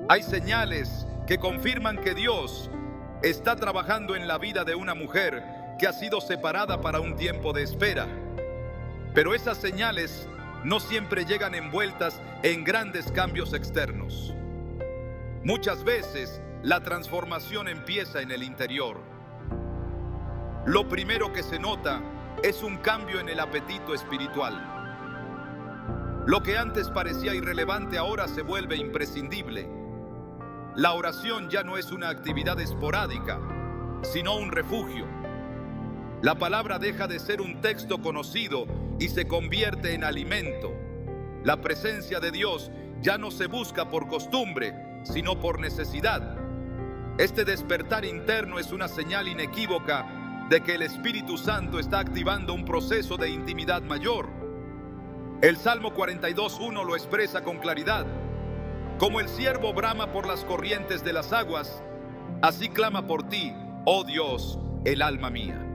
Hay señales que confirman que Dios está trabajando en la vida de una mujer que ha sido separada para un tiempo de espera. Pero esas señales no siempre llegan envueltas en grandes cambios externos. Muchas veces la transformación empieza en el interior. Lo primero que se nota es un cambio en el apetito espiritual. Lo que antes parecía irrelevante ahora se vuelve imprescindible. La oración ya no es una actividad esporádica, sino un refugio. La palabra deja de ser un texto conocido y se convierte en alimento. La presencia de Dios ya no se busca por costumbre, sino por necesidad. Este despertar interno es una señal inequívoca de que el Espíritu Santo está activando un proceso de intimidad mayor. El Salmo 42:1 lo expresa con claridad. Como el ciervo brama por las corrientes de las aguas, así clama por ti, oh Dios, el alma mía.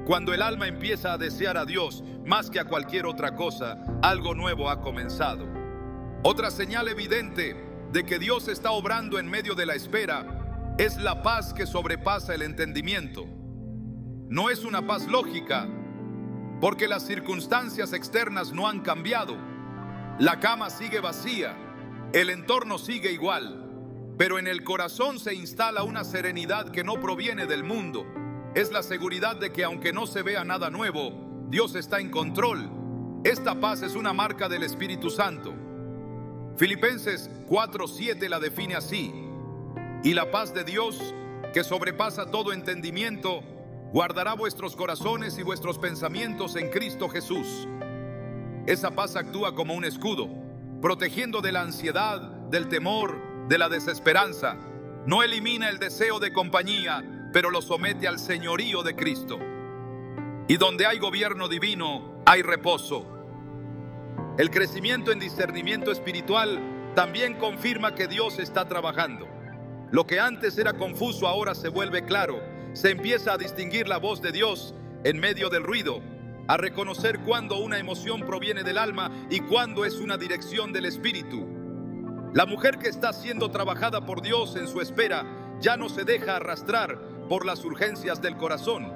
Cuando el alma empieza a desear a Dios más que a cualquier otra cosa, algo nuevo ha comenzado. Otra señal evidente de que Dios está obrando en medio de la espera es la paz que sobrepasa el entendimiento. No es una paz lógica, porque las circunstancias externas no han cambiado. La cama sigue vacía, el entorno sigue igual, pero en el corazón se instala una serenidad que no proviene del mundo. Es la seguridad de que aunque no se vea nada nuevo, Dios está en control. Esta paz es una marca del Espíritu Santo. Filipenses 4:7 la define así: y la paz de Dios, que sobrepasa todo entendimiento, guardará vuestros corazones y vuestros pensamientos en Cristo Jesús. Esa paz actúa como un escudo, protegiendo de la ansiedad, del temor, de la desesperanza. No elimina el deseo de compañía, pero lo somete al señorío de Cristo. Y donde hay gobierno divino, hay reposo. El crecimiento en discernimiento espiritual también confirma que Dios está trabajando. Lo que antes era confuso ahora se vuelve claro. Se empieza a distinguir la voz de Dios en medio del ruido, a reconocer cuándo una emoción proviene del alma y cuándo es una dirección del espíritu. La mujer que está siendo trabajada por Dios en su espera ya no se deja arrastrar por las urgencias del corazón.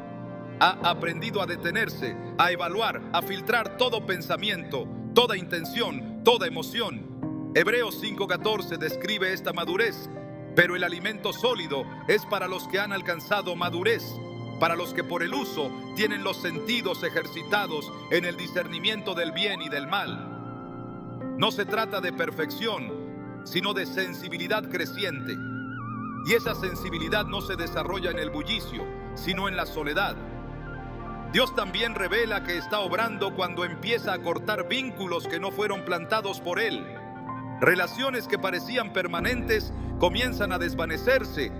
Ha aprendido a detenerse, a evaluar, a filtrar todo pensamiento, toda intención, toda emoción. Hebreos 5:14 describe esta madurez. Pero el alimento sólido es para los que han alcanzado madurez, para los que por el uso tienen los sentidos ejercitados en el discernimiento del bien y del mal. No se trata de perfección, sino de sensibilidad creciente. Y esa sensibilidad no se desarrolla en el bullicio, sino en la soledad. Dios también revela que está obrando cuando empieza a cortar vínculos que no fueron plantados por Él. Relaciones que parecían permanentes comienzan a desvanecerse.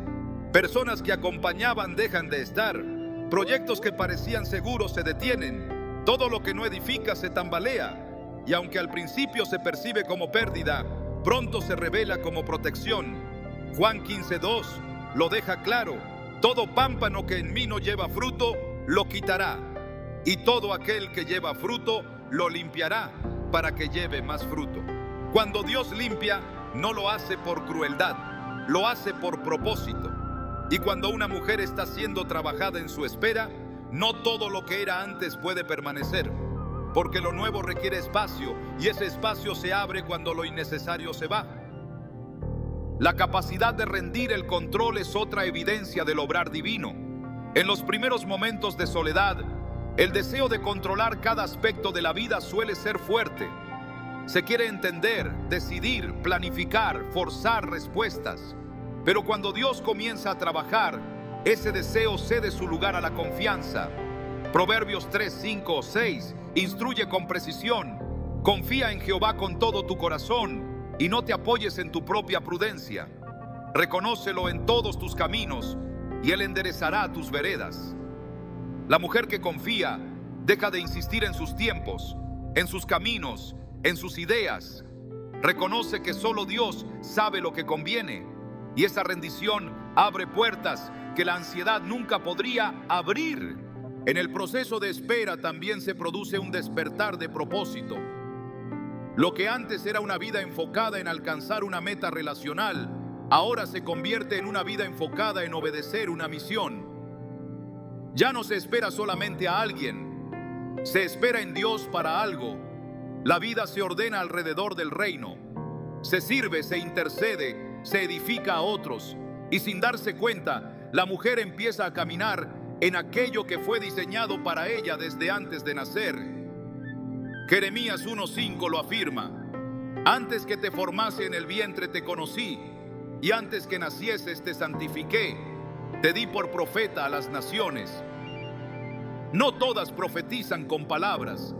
Personas que acompañaban dejan de estar. Proyectos que parecían seguros se detienen. Todo lo que no edifica se tambalea. Y aunque al principio se percibe como pérdida, pronto se revela como protección. Juan 15:2 lo deja claro. Todo pámpano que en mí no lleva fruto, lo quitará. Y todo aquel que lleva fruto, lo limpiará para que lleve más fruto. Cuando Dios limpia, no lo hace por crueldad, lo hace por propósito. Y cuando una mujer está siendo trabajada en su espera, no todo lo que era antes puede permanecer, porque lo nuevo requiere espacio, y ese espacio se abre cuando lo innecesario se va. La capacidad de rendir el control es otra evidencia del obrar divino. En los primeros momentos de soledad, El deseo de controlar cada aspecto de la vida suele ser fuerte. Se quiere entender, decidir, planificar, forzar respuestas. Pero cuando Dios comienza a trabajar, ese deseo cede su lugar a la confianza. Proverbios 3, 5, 6 instruye con precisión: confía en Jehová con todo tu corazón y no te apoyes en tu propia prudencia. Reconócelo en todos tus caminos y Él enderezará tus veredas. La mujer que confía deja de insistir en sus tiempos, en sus caminos, en sus ideas. Reconoce que solo Dios sabe lo que conviene, y esa rendición abre puertas que la ansiedad nunca podría abrir. En el proceso de espera también se produce un despertar de propósito. Lo que antes era una vida enfocada en alcanzar una meta relacional, ahora se convierte en una vida enfocada en obedecer una misión. Ya no se espera solamente a alguien, se espera en Dios para algo. La vida se ordena alrededor del reino. Se sirve, se intercede, se edifica a otros. Y sin darse cuenta, la mujer empieza a caminar en aquello que fue diseñado para ella desde antes de nacer. Jeremías 1:5 lo afirma: antes que te formase en el vientre te conocí, y antes que nacieses te santifiqué, te di por profeta a las naciones. No todas profetizan con palabras.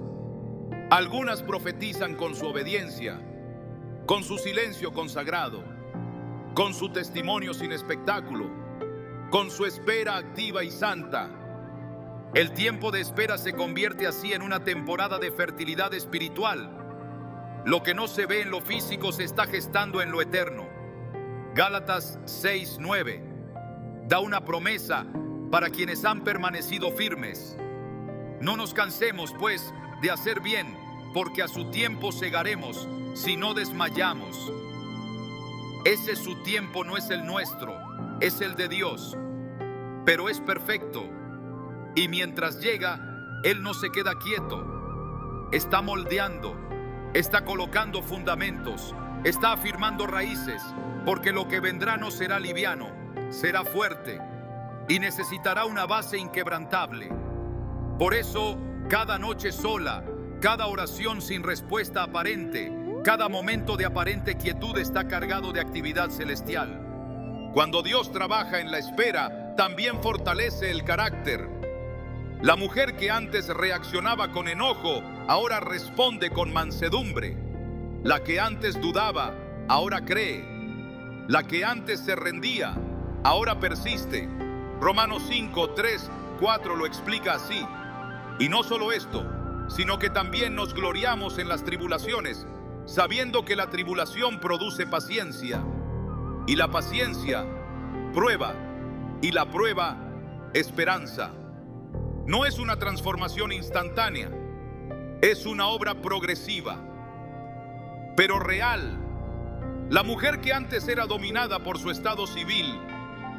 Algunas profetizan con su obediencia, con su silencio consagrado, con su testimonio sin espectáculo, con su espera activa y santa. El tiempo de espera se convierte así en una temporada de fertilidad espiritual. Lo que no se ve en lo físico se está gestando en lo eterno. Gálatas 6:9 da una promesa para quienes han permanecido firmes. No nos cansemos, pues, de hacer bien, porque a su tiempo segaremos si no desmayamos. Ese su tiempo no es el nuestro, es el de Dios, pero es perfecto. Y mientras llega, Él no se queda quieto. Está moldeando, está colocando fundamentos, está afirmando raíces, porque lo que vendrá no será liviano, será fuerte y necesitará una base inquebrantable. Por eso, cada noche sola, cada oración sin respuesta aparente, cada momento de aparente quietud está cargado de actividad celestial. Cuando Dios trabaja en la espera, también fortalece el carácter. La mujer que antes reaccionaba con enojo, ahora responde con mansedumbre. La que antes dudaba, ahora cree. La que antes se rendía, ahora persiste. Romanos 5, 3, 4 lo explica así. Y no solo esto, sino que también nos gloriamos en las tribulaciones, sabiendo que la tribulación produce paciencia, y la paciencia, prueba, y la prueba, esperanza. No es una transformación instantánea, es una obra progresiva, pero real. La mujer que antes era dominada por su estado civil,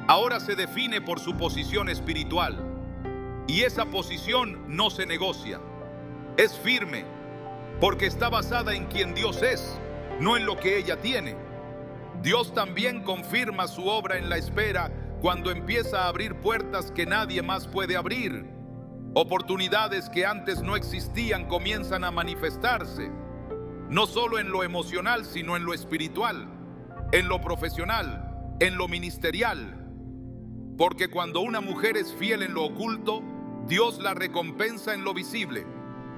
ahora se define por su posición espiritual. Y esa posición no se negocia. Es firme, porque está basada en quien Dios es, no en lo que ella tiene. Dios también confirma su obra en la espera cuando empieza a abrir puertas que nadie más puede abrir. Oportunidades que antes no existían comienzan a manifestarse, no solo en lo emocional, sino en lo espiritual, en lo profesional, en lo ministerial. Porque cuando una mujer es fiel en lo oculto, Dios la recompensa en lo visible.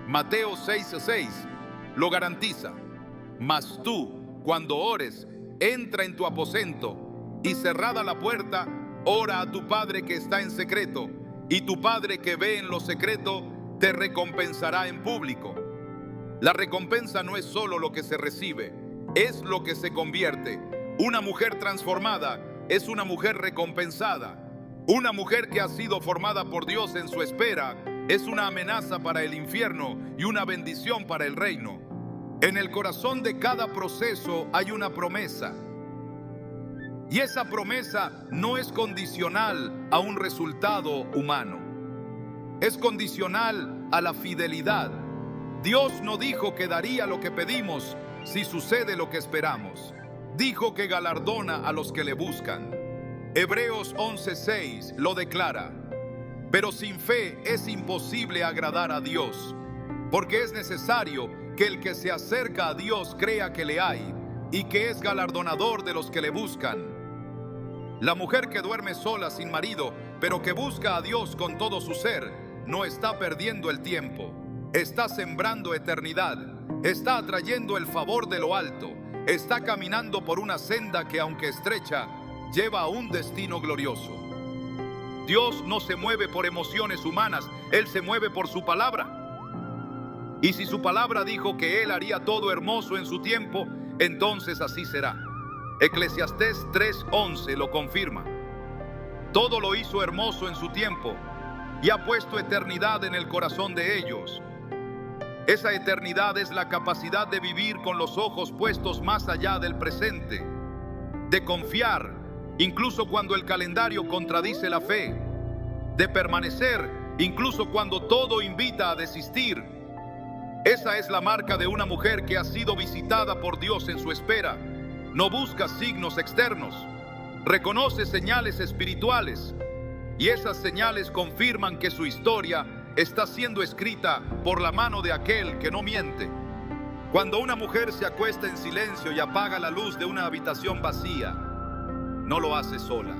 Mateo 6:6 lo garantiza. Mas tú, cuando ores, entra en tu aposento y cerrada la puerta, ora a tu Padre que está en secreto, y tu Padre que ve en lo secreto te recompensará en público. La recompensa no es solo lo que se recibe, es lo que se convierte. Una mujer transformada es una mujer recompensada. Una mujer que ha sido formada por Dios en su espera es una amenaza para el infierno y una bendición para el reino. En el corazón de cada proceso hay una promesa. Y esa promesa no es condicional a un resultado humano. Es condicional a la fidelidad. Dios no dijo que daría lo que pedimos si sucede lo que esperamos. Dijo que galardona a los que le buscan. Hebreos 11:6 lo declara. Pero sin fe es imposible agradar a Dios, porque es necesario que el que se acerca a Dios crea que le hay y que es galardonador de los que le buscan. La mujer que duerme sola sin marido, pero que busca a Dios con todo su ser, no está perdiendo el tiempo, está sembrando eternidad, está atrayendo el favor de lo alto, está caminando por una senda que, aunque estrecha, lleva a un destino glorioso. Dios no se mueve por emociones humanas, Él se mueve por su palabra. Y si su palabra dijo que Él haría todo hermoso en su tiempo, entonces así será. Eclesiastés 3:11 lo confirma. Todo lo hizo hermoso en su tiempo y ha puesto eternidad en el corazón de ellos. Esa eternidad es la capacidad de vivir con los ojos puestos más allá del presente, de confiar incluso cuando el calendario contradice la fe, de permanecer incluso cuando todo invita a desistir. Esa es la marca de una mujer que ha sido visitada por Dios en su espera. No busca signos externos, reconoce señales espirituales, y esas señales confirman que su historia está siendo escrita por la mano de aquel que no miente. Cuando una mujer se acuesta en silencio y apaga la luz de una habitación vacía, no lo hace sola.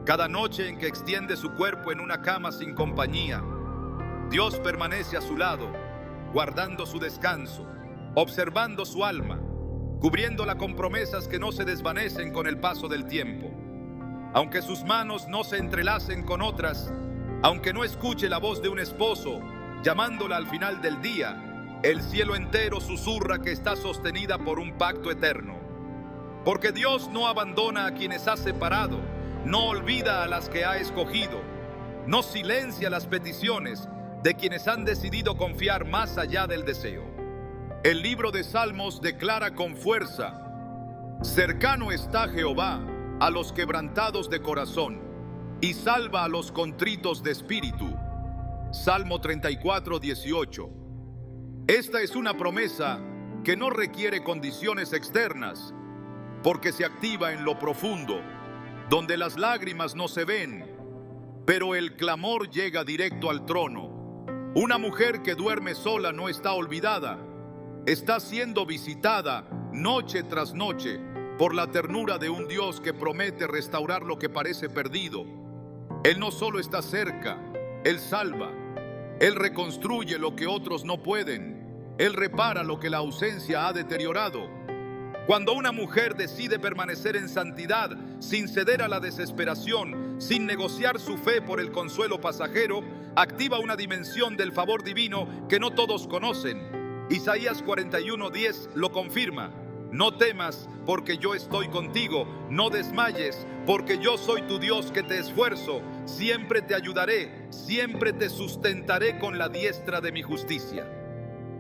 Cada noche en que extiende su cuerpo en una cama sin compañía, Dios permanece a su lado, guardando su descanso, observando su alma, cubriéndola con promesas que no se desvanecen con el paso del tiempo. Aunque sus manos no se entrelacen con otras, aunque no escuche la voz de un esposo llamándola al final del día, el cielo entero susurra que está sostenida por un pacto eterno. Porque Dios no abandona a quienes ha separado, no olvida a las que ha escogido, no silencia las peticiones de quienes han decidido confiar más allá del deseo. El libro de Salmos declara con fuerza: cercano está Jehová a los quebrantados de corazón y salva a los contritos de espíritu. Salmo 34:18. Esta es una promesa que no requiere condiciones externas, porque se activa en lo profundo, donde las lágrimas no se ven, pero el clamor llega directo al trono. Una mujer que duerme sola no está olvidada, está siendo visitada noche tras noche por la ternura de un Dios que promete restaurar lo que parece perdido. Él no solo está cerca, Él salva, Él reconstruye lo que otros no pueden, Él repara lo que la ausencia ha deteriorado. Cuando una mujer decide permanecer en santidad, sin ceder a la desesperación, sin negociar su fe por el consuelo pasajero, activa una dimensión del favor divino que no todos conocen. Isaías 41:10 lo confirma: no temas, porque yo estoy contigo, no desmayes, porque yo soy tu Dios que te esfuerzo, siempre te ayudaré, siempre te sustentaré con la diestra de mi justicia.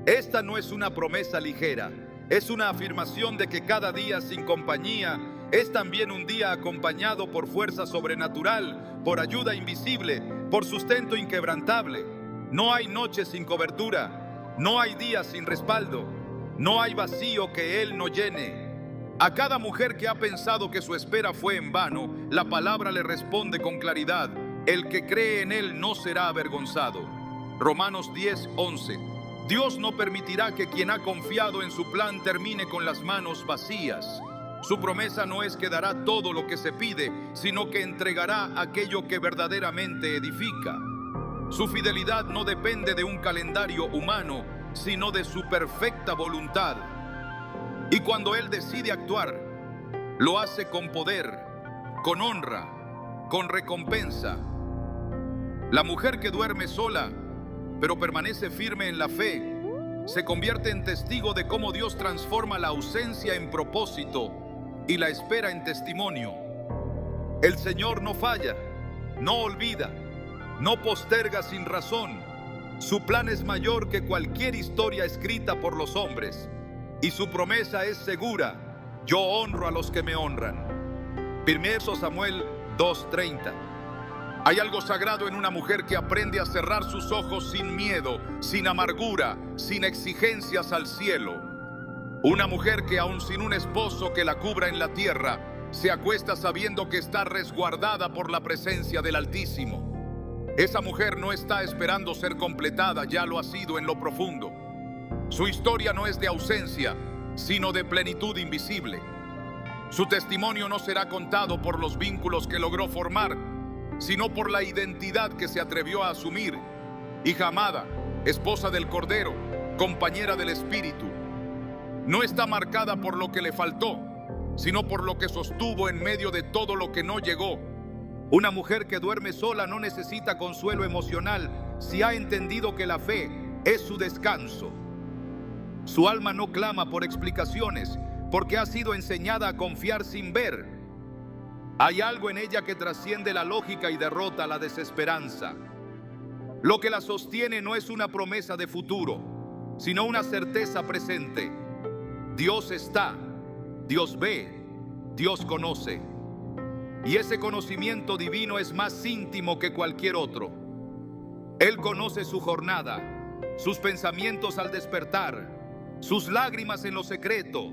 Esta no es una promesa ligera, es una afirmación de que cada día sin compañía es también un día acompañado por fuerza sobrenatural, por ayuda invisible, por sustento inquebrantable. No hay noche sin cobertura, no hay día sin respaldo, no hay vacío que Él no llene. A cada mujer que ha pensado que su espera fue en vano, la palabra le responde con claridad: el que cree en Él no será avergonzado. Romanos 10:11. Dios no permitirá que quien ha confiado en su plan termine con las manos vacías. Su promesa no es que dará todo lo que se pide, sino que entregará aquello que verdaderamente edifica. Su fidelidad no depende de un calendario humano, sino de su perfecta voluntad. Y cuando Él decide actuar, lo hace con poder, con honra, con recompensa. La mujer que duerme sola, pero permanece firme en la fe, se convierte en testigo de cómo Dios transforma la ausencia en propósito y la espera en testimonio. El Señor no falla, no olvida, no posterga sin razón. Su plan es mayor que cualquier historia escrita por los hombres, y su promesa es segura: yo honro a los que me honran. 1 Samuel 2:30. Hay algo sagrado en una mujer que aprende a cerrar sus ojos sin miedo, sin amargura, sin exigencias al cielo. Una mujer que, aun sin un esposo que la cubra en la tierra, se acuesta sabiendo que está resguardada por la presencia del Altísimo. Esa mujer no está esperando ser completada, ya lo ha sido en lo profundo. Su historia no es de ausencia, sino de plenitud invisible. Su testimonio no será contado por los vínculos que logró formar, sino por la identidad que se atrevió a asumir. Hija amada, esposa del Cordero, compañera del Espíritu. No está marcada por lo que le faltó, sino por lo que sostuvo en medio de todo lo que no llegó. Una mujer que duerme sola no necesita consuelo emocional si ha entendido que la fe es su descanso. Su alma no clama por explicaciones porque ha sido enseñada a confiar sin ver. Hay algo en ella que trasciende la lógica y derrota la desesperanza. Lo que la sostiene no es una promesa de futuro, sino una certeza presente. Dios está, Dios ve, Dios conoce. Y ese conocimiento divino es más íntimo que cualquier otro. Él conoce su jornada, sus pensamientos al despertar, sus lágrimas en lo secreto,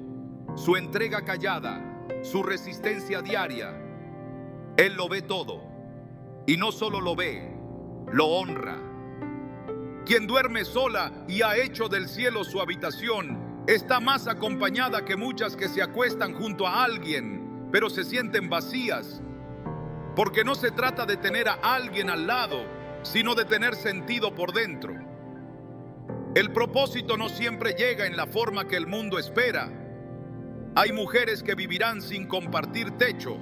su entrega callada, su resistencia diaria. Él lo ve todo. Y no solo lo ve, lo honra. Quien duerme sola y ha hecho del cielo su habitación, está más acompañada que muchas que se acuestan junto a alguien, pero se sienten vacías. Porque no se trata de tener a alguien al lado, sino de tener sentido por dentro. El propósito no siempre llega en la forma que el mundo espera. Hay mujeres que vivirán sin compartir techo,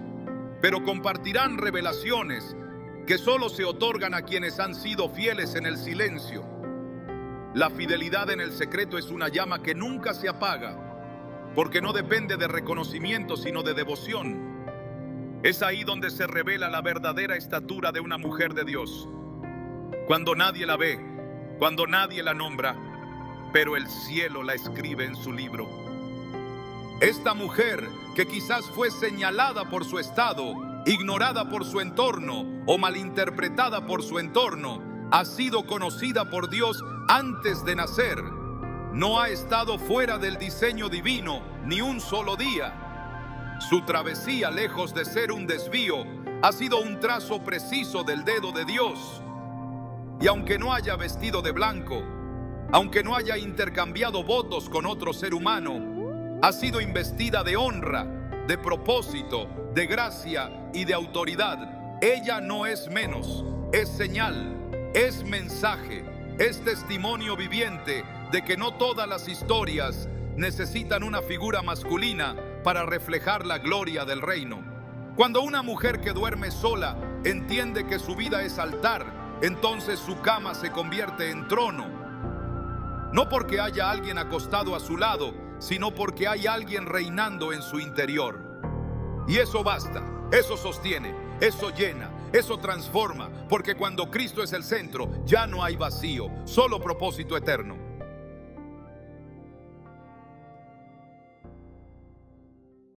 pero compartirán revelaciones que solo se otorgan a quienes han sido fieles en el silencio. La fidelidad en el secreto es una llama que nunca se apaga, porque no depende de reconocimiento, sino de devoción. Es ahí donde se revela la verdadera estatura de una mujer de Dios. Cuando nadie la ve, cuando nadie la nombra, pero el cielo la escribe en su libro. Esta mujer, que quizás fue señalada por su estado, ignorada por su entorno o malinterpretada por su entorno, ha sido conocida por Dios antes de nacer. No ha estado fuera del diseño divino ni un solo día. Su travesía, lejos de ser un desvío, ha sido un trazo preciso del dedo de Dios. Y aunque no haya vestido de blanco, aunque no haya intercambiado votos con otro ser humano, ha sido investida de honra, de propósito, de gracia y de autoridad. Ella no es menos, es señal, es mensaje, es testimonio viviente de que no todas las historias necesitan una figura masculina para reflejar la gloria del reino. Cuando una mujer que duerme sola entiende que su vida es altar, entonces su cama se convierte en trono. No porque haya alguien acostado a su lado, sino porque hay alguien reinando en su interior. Y eso basta, eso sostiene, eso llena, eso transforma, porque cuando Cristo es el centro, ya no hay vacío, solo propósito eterno.